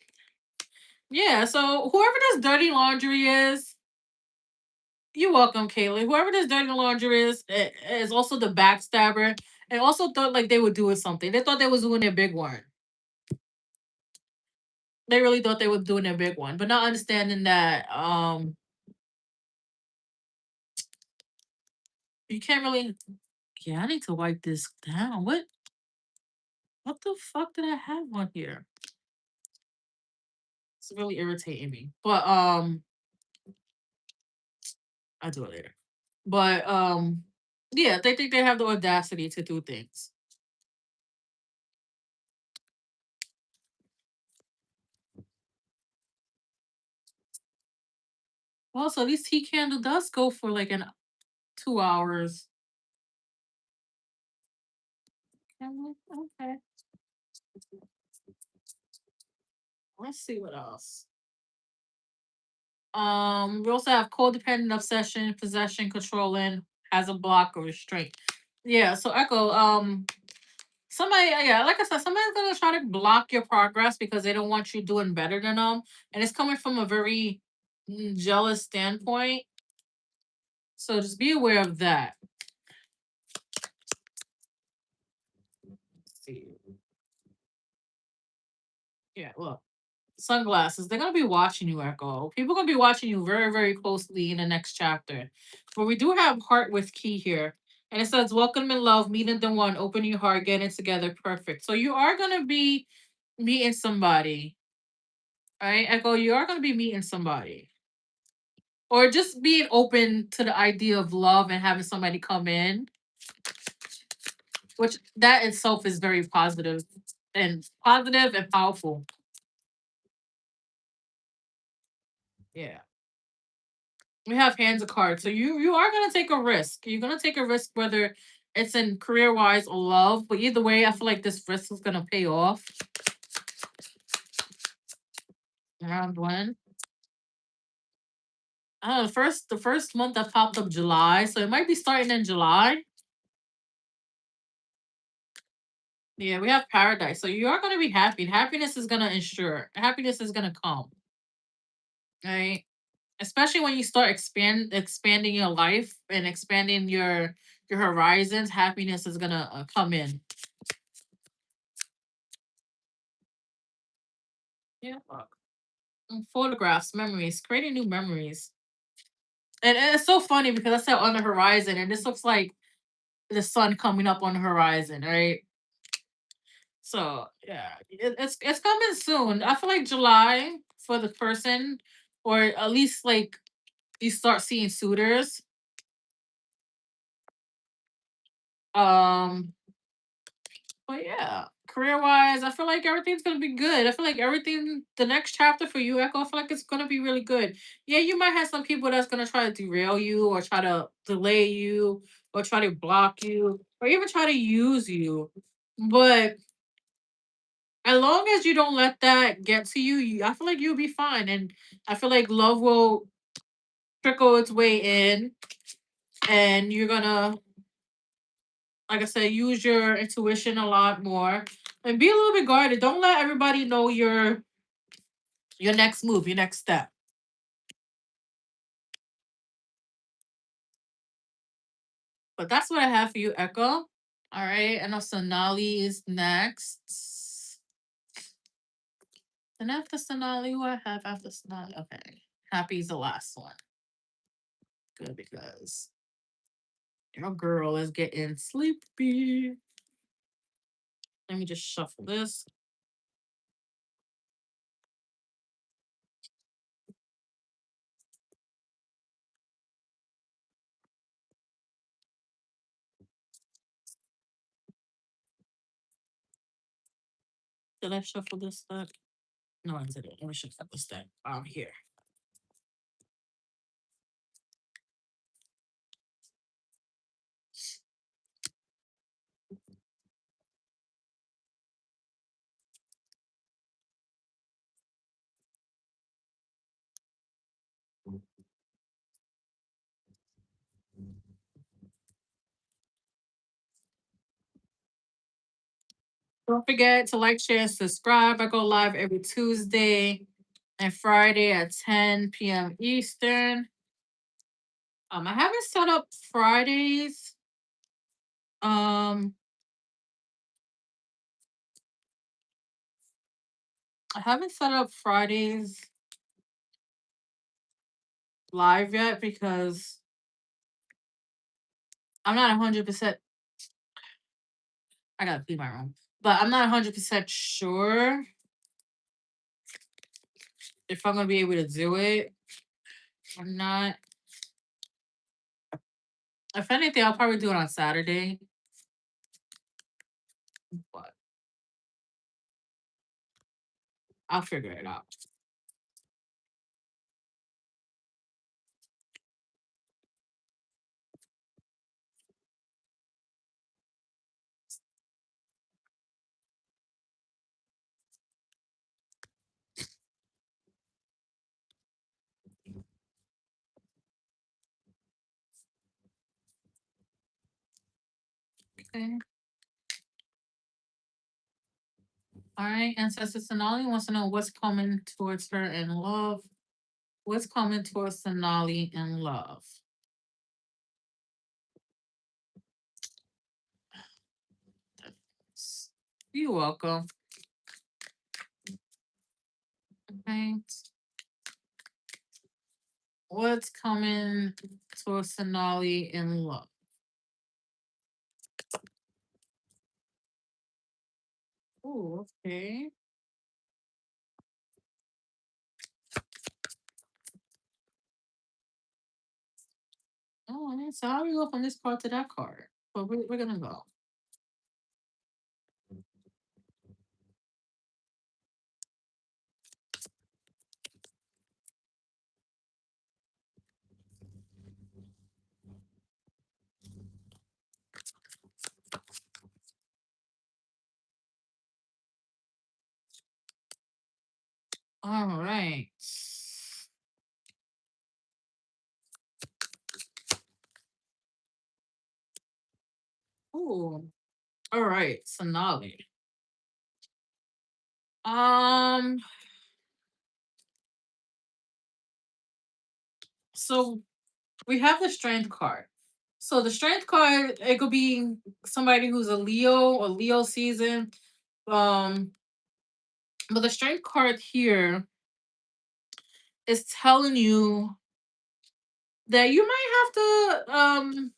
Yeah, so whoever this dirty laundry is, you're welcome, Kaylee. Whoever this dirty laundry is also the backstabber, and also thought like they would do it something. They thought they was doing their big one. They really thought they were doing their big one, but not understanding that you can't really. Yeah, I need to wipe this down. What the fuck did I have on here? It's really irritating me. But I'll do it later. But yeah, they think they have the audacity to do things. Also, this tea candle does go for like an 2 hours. Okay. Let's see what else. We also have codependent obsession, possession, controlling, has a block or restraint. Yeah, so Echo, somebody, yeah, like I said, somebody's gonna try to block your progress because they don't want you doing better than them, and it's coming from a very jealous standpoint. So just be aware of that. Let's see. Yeah, look. Sunglasses. They're gonna be watching you, Echo. People gonna be watching you very, very closely in the next chapter. But we do have heart with key here. And it says, welcome in love, meeting the one, open your heart, getting together, perfect. So you are gonna be meeting somebody. Right? Echo, you are gonna be meeting somebody. Or just being open to the idea of love and having somebody come in, which that itself is very positive and powerful. Yeah. We have hands of cards. So you are gonna take a risk. You're gonna take a risk whether it's in career wise or love. But either way, I feel like this risk is gonna pay off. Round one. I don't know, the first month that popped up July. So it might be starting in July. Yeah, we have paradise. So you are gonna be happy. Happiness is gonna ensure. Happiness is gonna come. Right? Especially when you start expanding your life and expanding your horizons, happiness is gonna come in. Yeah. Photographs, memories, creating new memories. And it's so funny because I said on the horizon, and this looks like the sun coming up on the horizon, right? So yeah, it's coming soon. I feel like July for the person, or at least like you start seeing suitors. Um, but yeah, career wise, I feel like everything's gonna be good. I feel like everything, the next chapter for you, Echo, I feel like it's gonna be really good. Yeah, you might have some people that's gonna try to derail you or try to delay you or try to block you or even try to use you. But as long as you don't let that get to you, I feel like you'll be fine. And I feel like love will trickle its way in and you're gonna, like I said, use your intuition a lot more and be a little bit guarded. Don't let everybody know your next move, your next step. But that's what I have for you, Echo. All right, and also Sonali is next. And after Sonali, who I have after Sonali? Okay, Happy is the last one. Good because your girl is getting sleepy. Let me just shuffle this. Did I shuffle this deck? No, I didn't. Let me shuffle this deck. Here. Don't forget to like, share, and subscribe. I go live every Tuesday and Friday at 10 p.m. Eastern. I haven't set up Fridays. Um, I haven't set up Fridays live yet because I'm not 100%. I gotta clean my room, but I'm not 100% sure if I'm gonna be able to do it or not. If anything, I'll probably do it on Saturday, but I'll figure it out. Okay. All right, Ancestor Sonali wants to know what's coming towards her in love. What's coming towards Sonali in love? You're welcome. Okay. What's coming to a Sonali in love? Oh, okay. Oh, man. So how do we go from this card to that card? But we're gonna go. All right. Oh, all right. Sonali. Um. So we have the strength card. So the strength card, it could be somebody who's a Leo or Leo season. Um, but the strength card here is telling you that you might have to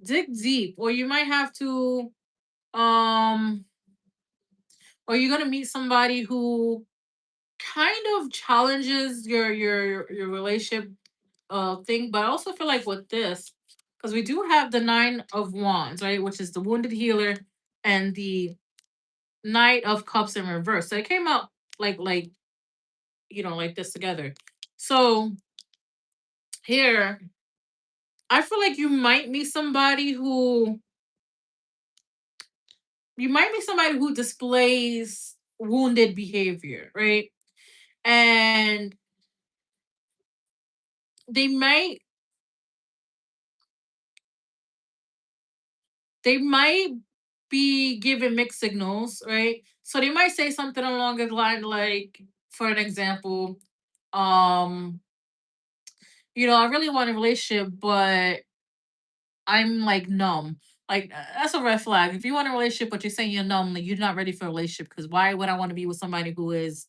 dig deep, or you might have to um or you're gonna meet somebody who kind of challenges your relationship thing. But I also feel like with this, because we do have the nine of wands, right, which is the wounded healer, and the knight of cups in reverse. So it came out like like this together. So here I feel like you might be somebody who displays wounded behavior, right? And they might they might be giving mixed signals, right? So they might say something along the line like, for an example, um, I really want a relationship, but I'm like numb. Like that's a red flag. If you want a relationship, but you're saying you're numb, like you're not ready for a relationship. Because why would I want to be with somebody who is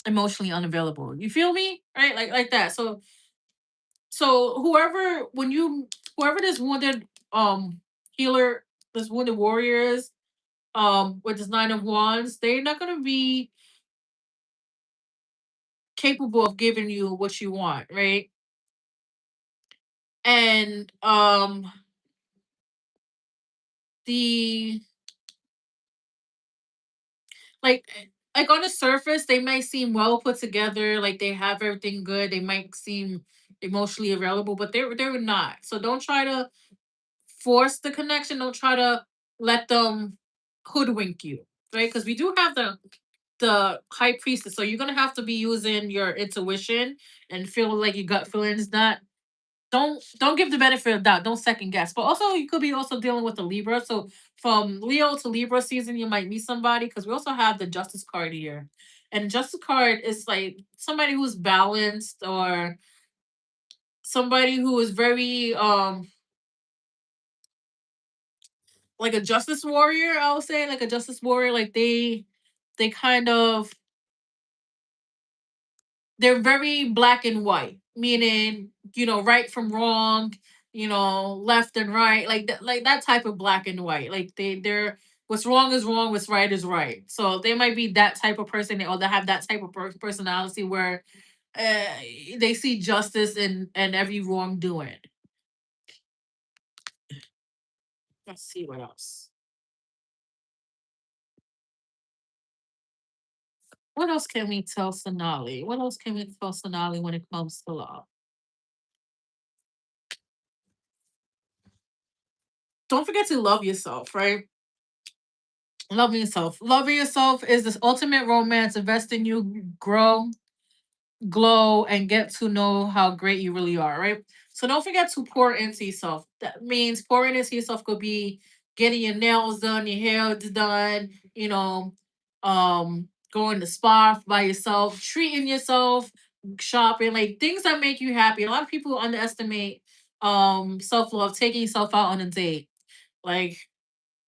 emotionally unavailable? You feel me? Right? Like that. So whoever this wounded healer, this wounded warrior is, with this nine of wands, they're not gonna be capable of giving you what you want, right? And the like like on the surface they might seem well put together, like they have everything good, they might seem emotionally available, but they're not. So don't try to force the connection, don't try to let them hoodwink you, right? Because we do have the high priestess, so you're gonna have to be using your intuition and feel like your gut feelings. Not don't give the benefit of doubt. Don't second guess. But also you could be also dealing with a Libra. So from Leo to Libra season, you might meet somebody, because we also have the Justice card here. And Justice card is like somebody who's balanced, or somebody who is very like a justice warrior, I would say, like a justice warrior. Like they kind of they're very black and white, meaning right from wrong, left and right, like that type of black and white. Like they're what's wrong is wrong, what's right is right. So they might be that type of person, or they have that type of personality where uh, they see justice in every wrongdoing. Let's see what else. What else can we tell Sonali? What else can we tell Sonali when it comes to love? Don't forget to love yourself, right? Loving yourself. Loving yourself is this ultimate romance. Invest in you, grow, glow, and get to know how great you really are, right? So don't forget to pour into yourself. That means pouring into yourself could be getting your nails done, your hair done, going to spa by yourself, treating yourself, shopping, like things that make you happy. A lot of people underestimate self-love, taking yourself out on a date. Like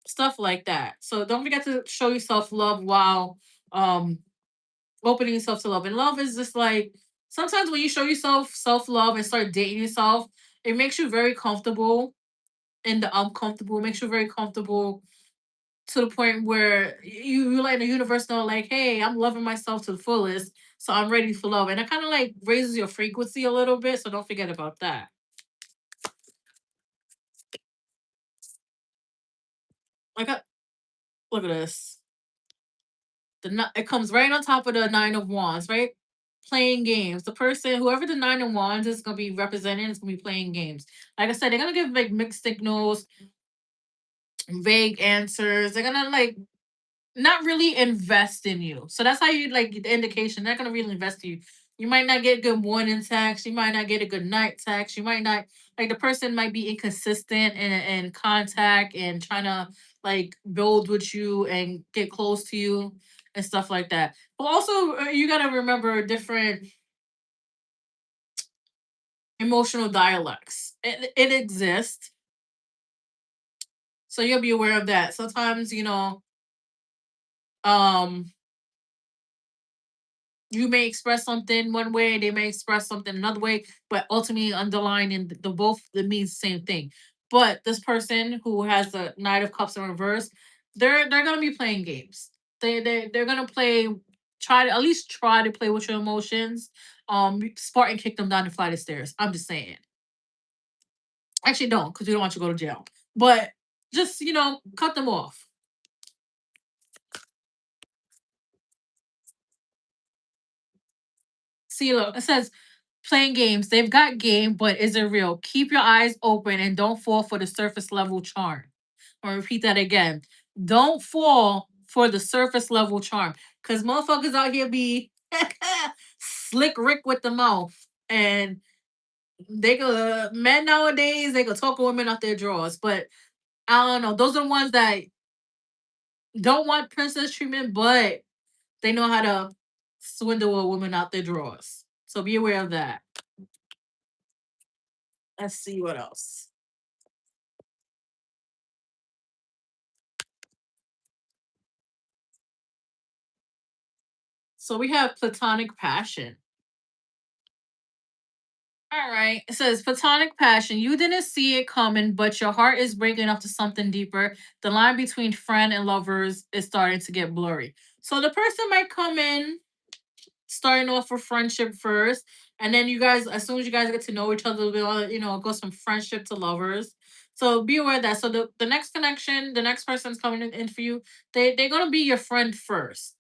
stuff like that. So don't forget to show yourself love while um opening yourself to love. And love is just like sometimes when you show yourself self love and start dating yourself, it makes you very comfortable in the uncomfortable. It makes you very comfortable to the point where you let the universe know, like, hey, I'm loving myself to the fullest, so I'm ready for love. And it kind of like raises your frequency a little bit. So don't forget about that. Like, look at this. It comes right on top of the nine of wands, right? Playing games. The person, whoever the nine of wands is gonna be representing, is gonna be playing games. Like I said, they're gonna give like mixed signals, vague answers. They're gonna like not really invest in you. So that's how you like the indication. They're not gonna really invest in you. You might not get a good morning text. You might not get a good night text. You might not like the person might be inconsistent in contact and trying to like build with you and get close to you and stuff like that. But also you gotta remember different emotional dialects. It exists. So you'll be aware of that. Sometimes, um you may express something one way, they may express something another way, but ultimately underlining the both it means the same thing. But this person who has the Knight of Cups in reverse, they're gonna be playing games. They're gonna play, try to at least try to play with your emotions. Spartan kick them down the flight of stairs. I'm just saying. Actually, don't, because we don't want you to go to jail. But just cut them off. See, look, it says playing games. They've got game, but is it real? Keep your eyes open and don't fall for the surface level charm. I'll repeat that again. Don't fall for the surface level charm. Cause motherfuckers out here be slick Rick with the mouth. And they could men nowadays, they could talk women out their drawers. But I don't know. Those are the ones that don't want princess treatment, but they know how to swindle a woman out their drawers. So be aware of that. Let's see what else. So we have platonic passion. All right. It says platonic passion. You didn't see it coming, but your heart is breaking up to something deeper. The line between friend and lovers is starting to get blurry. So the person might come in starting off with friendship first, and then you guys, as soon as you guys get to know each other, it goes from friendship to lovers. So be aware of that. So the next connection, the next person's coming in for you, they're gonna be your friend first.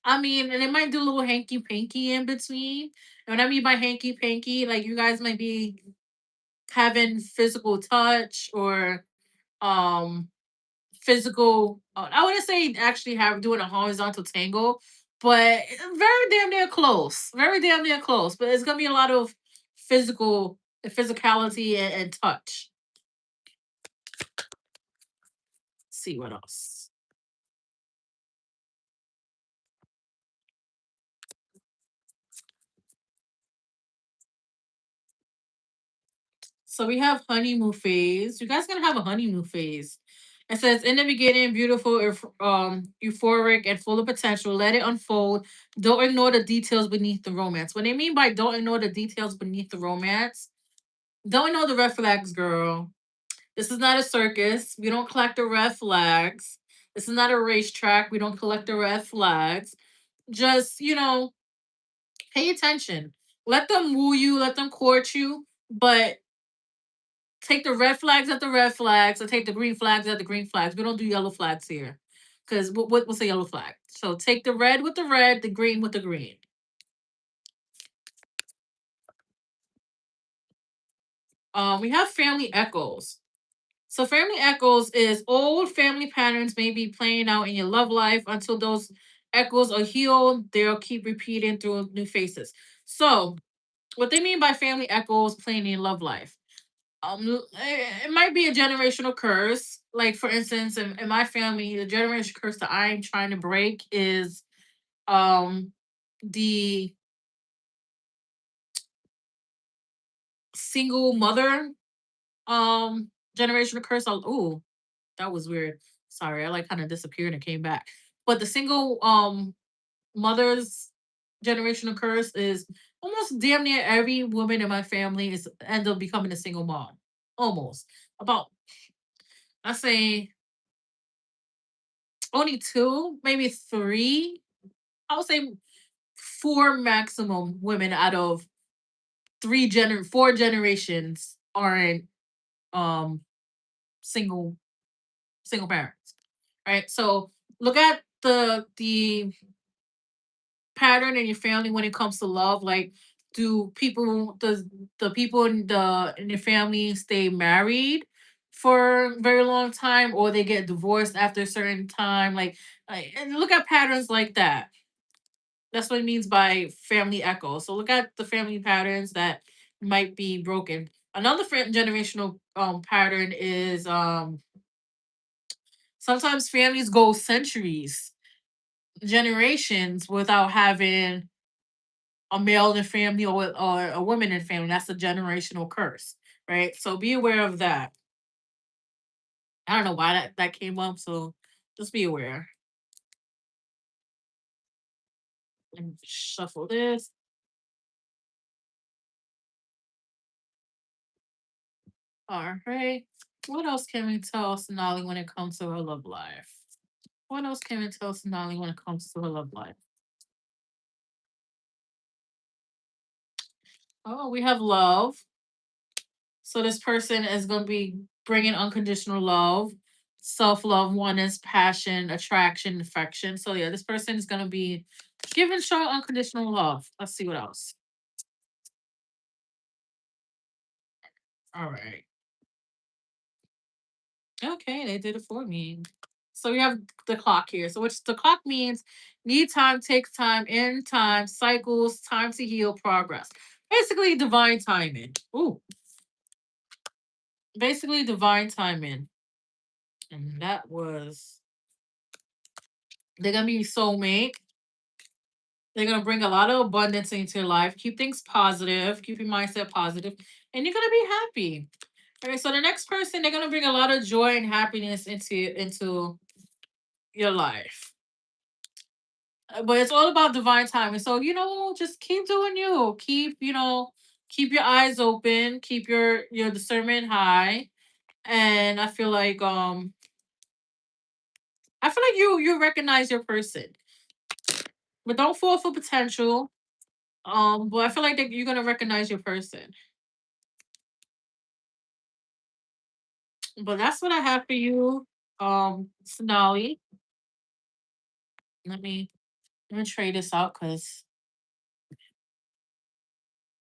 I mean, and it might do a little hanky panky in between. And what I mean by hanky panky, like you guys might be having physical touch or um physical. I wouldn't say actually have doing a horizontal tangle, but very damn near close. Very damn near close. But it's gonna be a lot of physicality and touch. Let's see what else. So we have honeymoon phase. You guys gonna have a honeymoon phase. It says in the beginning, beautiful, euphoric, and full of potential. Let it unfold. Don't ignore the details beneath the romance. What they mean by don't ignore the details beneath the romance, don't ignore the red flags, girl. This is not a circus. We don't collect the red flags. This is not a racetrack. We don't collect the red flags. Just, pay attention. Let them woo you, let them court you, but take the red flags at the red flags and take the green flags at the green flags. We don't do yellow flags here. Because what's a yellow flag? So take the red with the red, the green with the green. We have family echoes. So family echoes is old family patterns may be playing out in your love life until those echoes are healed. They'll keep repeating through new faces. So what they mean by family echoes playing in your love life. It might be a generational curse. Like for instance, in my family, the generational curse that I'm trying to break is um the single mother generational curse. Ooh. That was weird. Sorry, I like kind of disappeared and came back. But the single mother's generational curse is almost damn near every woman in my family is end up becoming a single mom. Almost. About I say only two, maybe three. I would say four maximum women out of four generations aren't um single single parents. Right. So look at the pattern in your family when it comes to love. Like, do people does the people in your family stay married for a very long time, or they get divorced after a certain time? Like, and look at patterns like that. That's what it means by family echo. So look at the family patterns that might be broken. Another generational pattern is sometimes families go centuries, generations without having a male in the family or a woman in the family. That's a generational curse, right? So be aware of that. I don't know why that came up, so just be aware. And shuffle this. All right. What else can we tell Sonali when it comes to her love life? What else can we tell Sonali when it comes to her love life? Oh, we have love. So this person is going to be bringing unconditional love, self love, oneness, passion, attraction, affection. So yeah, this person is going to be giving showing unconditional love. Let's see what else. All right. Okay, they did it for me. So we have the clock here. So which the clock means need time, takes time, in time, cycles, time to heal, progress. Basically divine timing. Ooh, basically divine timing. And that was they're gonna be soulmate. They're gonna bring a lot of abundance into your life. Keep things positive. Keep your mindset positive, and you're gonna be happy. Okay, so the next person, they're gonna bring a lot of joy and happiness into your life. But it's all about divine timing. So just keep doing you. Keep your eyes open. Keep your discernment high. And I feel like you recognize your person, but don't fall for potential. But I feel like that you're gonna recognize your person. But that's what I have for you, Sonali. Let me let me trade this out because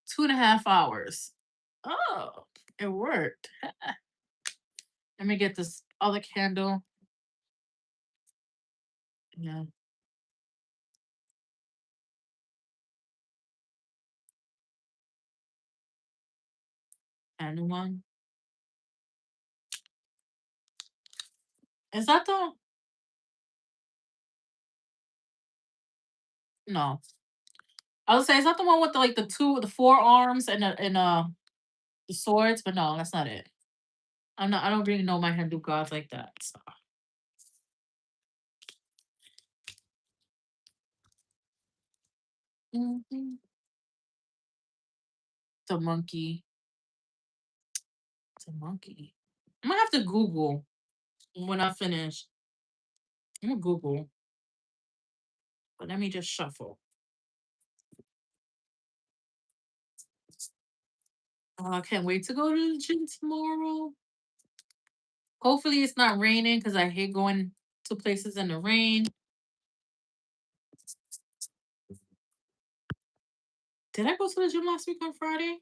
2.5 hours. Oh, it worked. Let me get this other candle. Yeah, candle one. Is that the no? I would say is that the one with the four arms the swords? But no, that's not it. I don't really know my Hindu gods like that. So. Mhm. The monkey. It's a monkey. I'm gonna have to Google when I finish. I'm gonna Google, but let me just shuffle. I can't wait to go to the gym tomorrow. Hopefully, it's not raining because I hate going to places in the rain. Did I go to the gym last week on Friday?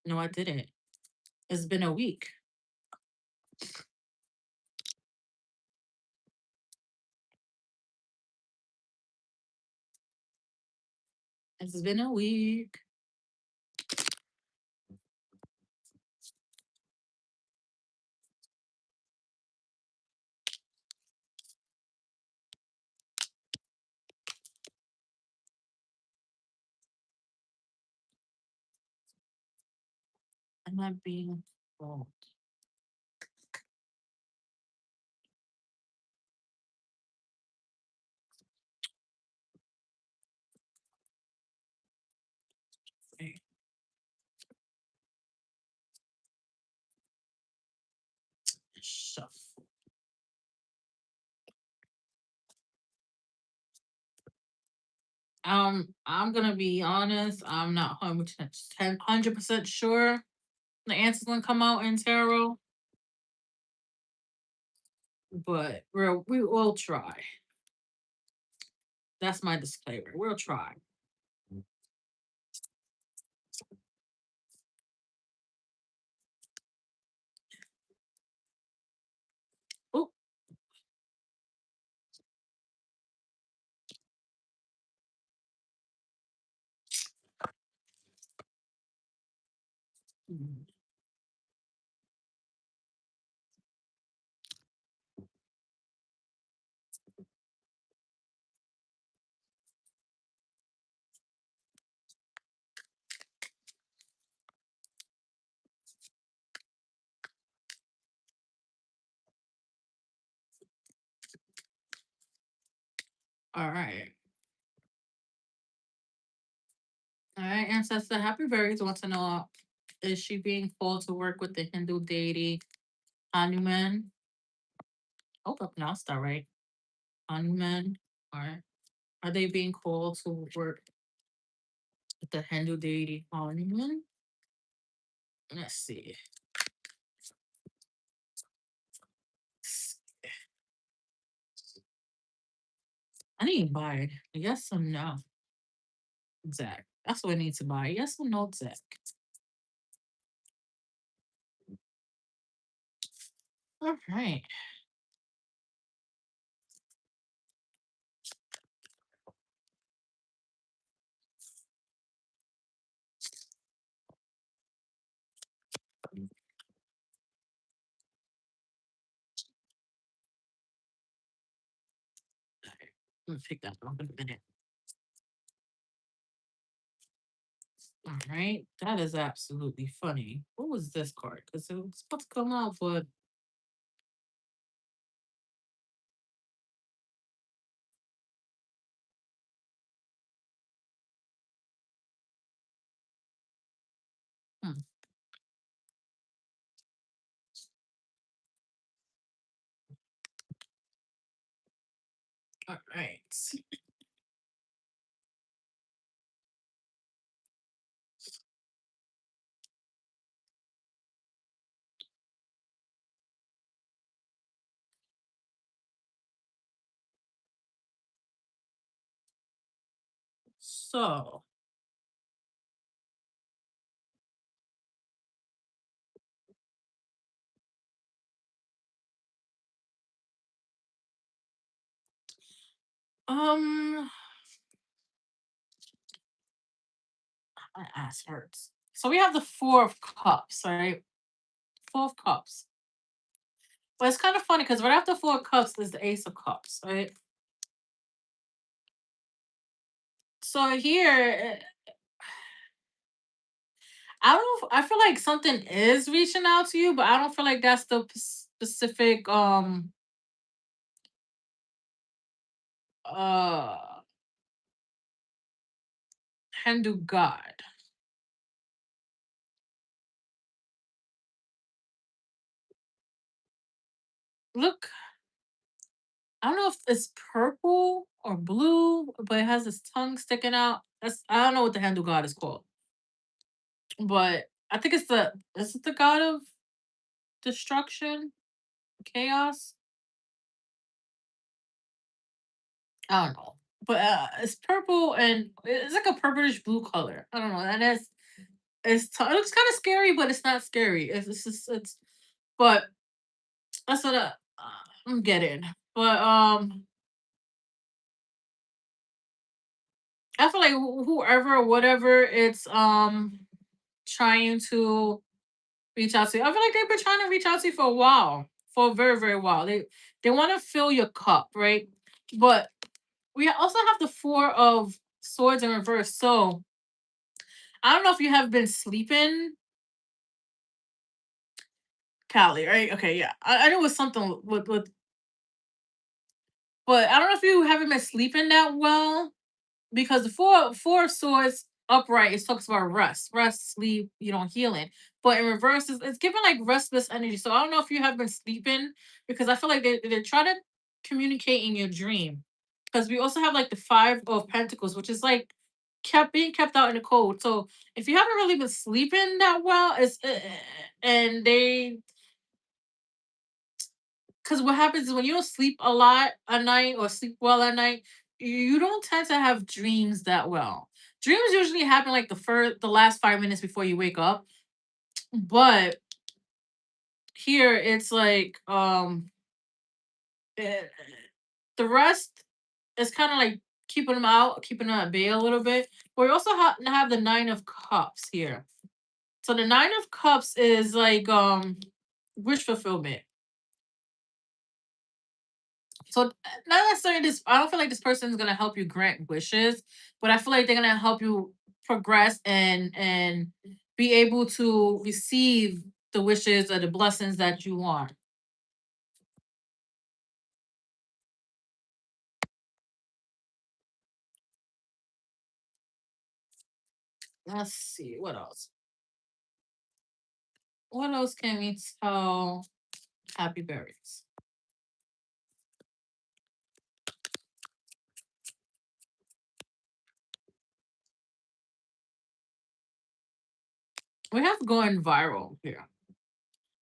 No, I didn't. It's been a week. It's been a week. I'm not being. Oh. Shuffle. I'm gonna be honest. I'm not 100% sure the answer's gonna come out in tarot, but we will try. That's my disclaimer. We'll try. Oh, all right. All right, ancestor. Happy berries wants to know: is she being called to work with the Hindu deity Hanuman? Hope I pronounced that right. Hanuman. All right. Are they being called to work with the Hindu deity Hanuman? Let's see. I need to buy yes or no. Zach. That's what I need to buy. Yes or no, Zach. All right. Let me pick that up in a minute. All right. That is absolutely funny. What was this card? Because it was supposed to come out, but hmm. All right. So, um, my ass hurts. So we have the Four of Cups, right? Four of Cups. But it's kind of funny because right after Four of Cups is the Ace of Cups, right? So here, I don't. I feel like something is reaching out to you, but I don't feel like that's the specific uh Hindu god. Look, I don't know if it's purple or blue, but it has this tongue sticking out. That's I don't know what the Hindu god is called, but I think it's the is it the god of destruction, chaos? I don't know, but it's purple and it's like a purplish blue color. I don't know, and it looks kind of scary, but it's not scary. It's just it's but that's what I'm getting. But I feel like whoever, whatever, it's trying to reach out to you. I feel like they've been trying to reach out to you for a while, for a very, very while. They want to fill your cup, right? But we also have the Four of Swords in reverse. So I don't know if you have been sleeping, Callie, right? Okay, yeah. I know it was something with, but I don't know if you haven't been sleeping that well because the four of swords. upright, it talks about rest, sleep, healing. But in reverse, it's given like restless energy. So I don't know if you have been sleeping, because I feel like they try to communicate in your dream. Because we also have like the Five of Pentacles, which is like kept out in the cold. So if you haven't really been sleeping that well, and they because what happens is when you don't sleep a lot at night or sleep well at night, you don't tend to have dreams that well. Dreams usually happen like the last 5 minutes before you wake up. But here it's like eh, the rest is kind of like keeping them at bay a little bit. But we also have the Nine of Cups here. So the Nine of Cups is like wish fulfillment. So not necessarily this. I don't feel like this person is gonna help you grant wishes, but I feel like they're gonna help you progress and be able to receive the wishes or the blessings that you want. Let's see what else. What else can we tell Happy Berries? We have going viral here.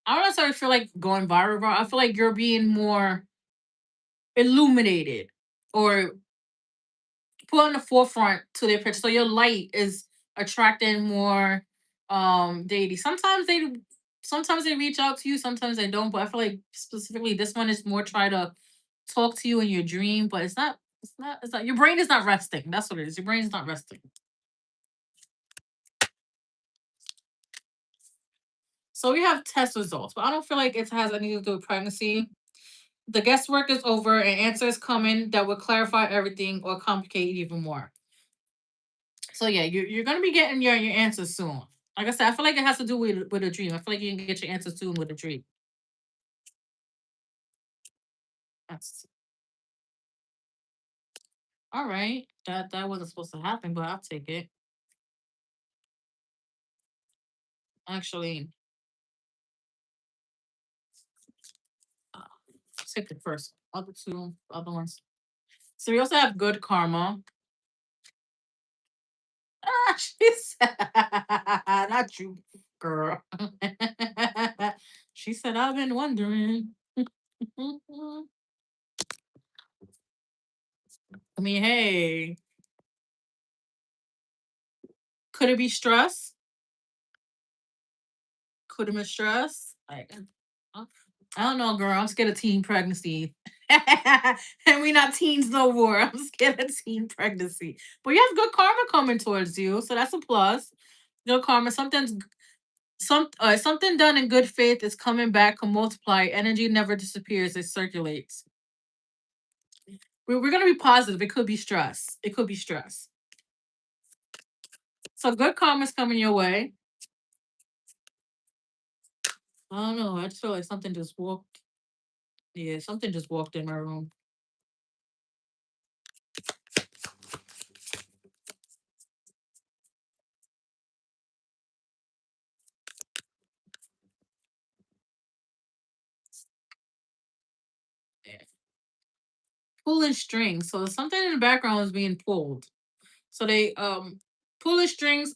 I don't necessarily feel like going viral. I feel like you're being more illuminated or put on the forefront to their pitch. So your light is attracting more deities. Sometimes they reach out to you, sometimes they don't. But I feel like specifically this one is more try to talk to you in your dream, but it's not your brain is not resting. That's what it is. Your brain is not resting. So we have test results, but I don't feel like it has anything to do with pregnancy. The guesswork is over and answers coming that will clarify everything or complicate it even more. So yeah, you're gonna be getting your answers soon. Like I said, I feel like it has to do with a dream. I feel like you can get your answers soon with a dream. That's all right. That wasn't supposed to happen, but I'll take it. Actually, uh, take the first. Other two, other ones. So we also have good karma. She said, not you, girl. She said, I've been wondering. I mean, hey, could it be stress? Could have been stress. Like, I don't know, girl. I'm scared of teen pregnancy. And we not teens no more. I'm scared of teen pregnancy. But you have good karma coming towards you, so that's a plus. Good karma. Something done in good faith is coming back can multiply. Energy never disappears. It circulates. We're gonna be positive. It could be stress. It could be stress. So good karma's coming your way. I don't know. I just feel like something just walked. Yeah, something just walked in my room. Pulling strings. So something in the background is being pulled. So they pulling strings.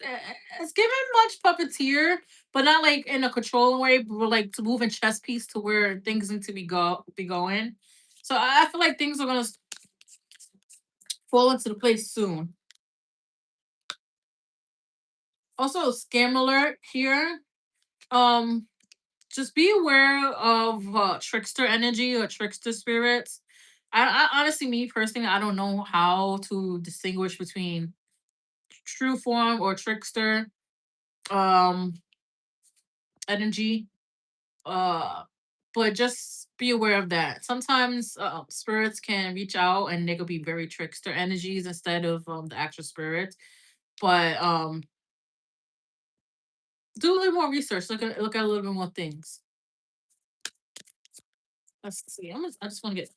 It's giving much puppeteer, but not like in a controlling way, but like to moving chess piece to where things need to be going. So I feel like things are gonna fall into the place soon. Also, scam alert here. Um, just be aware of trickster energy or trickster spirits. I honestly, me personally, I don't know how to distinguish between true form or trickster um energy. Uh, but just be aware of that. Sometimes spirits can reach out and they could be very trickster energies instead of the actual spirits. But do a little more research. Look at a little bit more things. Let's see. I just want to get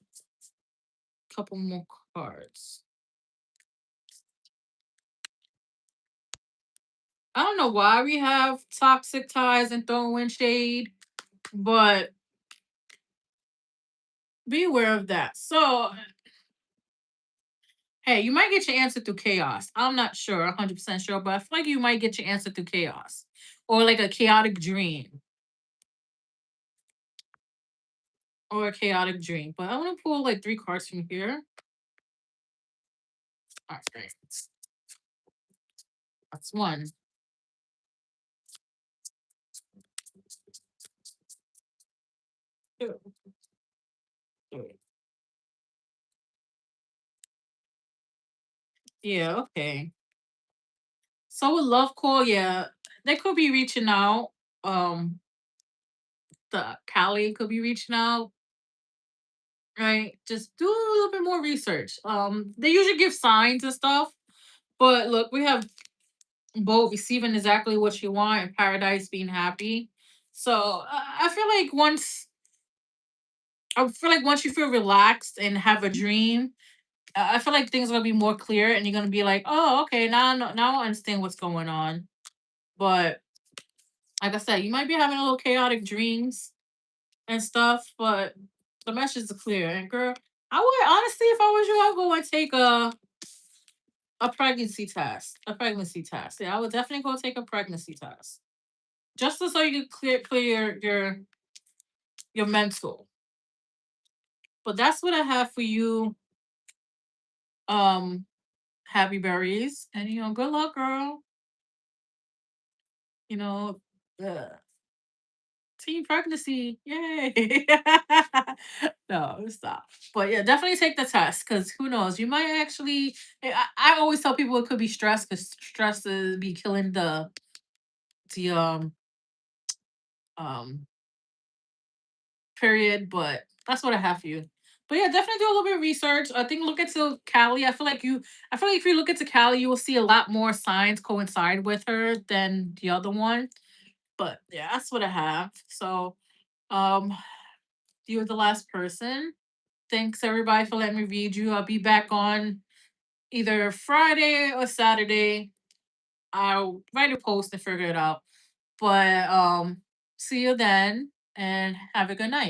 a couple more cards. I don't know why we have toxic ties and throwing shade, but be aware of that. So, hey, you might get your answer through chaos. I'm not sure, 100% sure, but I feel like you might get your answer through chaos or like a chaotic dream or a chaotic dream. But I want to pull like three cards from here. All right, that's one. Two, three. Yeah, okay. So with love call, yeah, they could be reaching out. Um, the Callie could be reaching out, right? Just do a little bit more research. They usually give signs and stuff, but look, we have both receiving exactly what you want and paradise being happy. So I feel like once you feel relaxed and have a dream, I feel like things are gonna be more clear, and you're gonna be like, oh, okay, now I understand what's going on. But like I said, you might be having a little chaotic dreams and stuff, but the message is clear. And girl, I would honestly, if I was you, I'd go and take a pregnancy test. A pregnancy test. Yeah, I would definitely go take a pregnancy test. Just so you can clear your mental. But that's what I have for you, um, Happy Berries. And good luck, girl. You know, uh, teen pregnancy. Yay. No, stop. But yeah, definitely take the test because who knows? You might actually. I always tell people it could be stress because stress is be killing the um period. But that's what I have for you. But yeah, definitely do a little bit of research. I think look into Callie. I feel like if you look into Callie, you will see a lot more signs coincide with her than the other one. But yeah, that's what I have. So um you were the last person. Thanks everybody for letting me read you. I'll be back on either Friday or Saturday. I'll write a post and figure it out. But see you then and have a good night.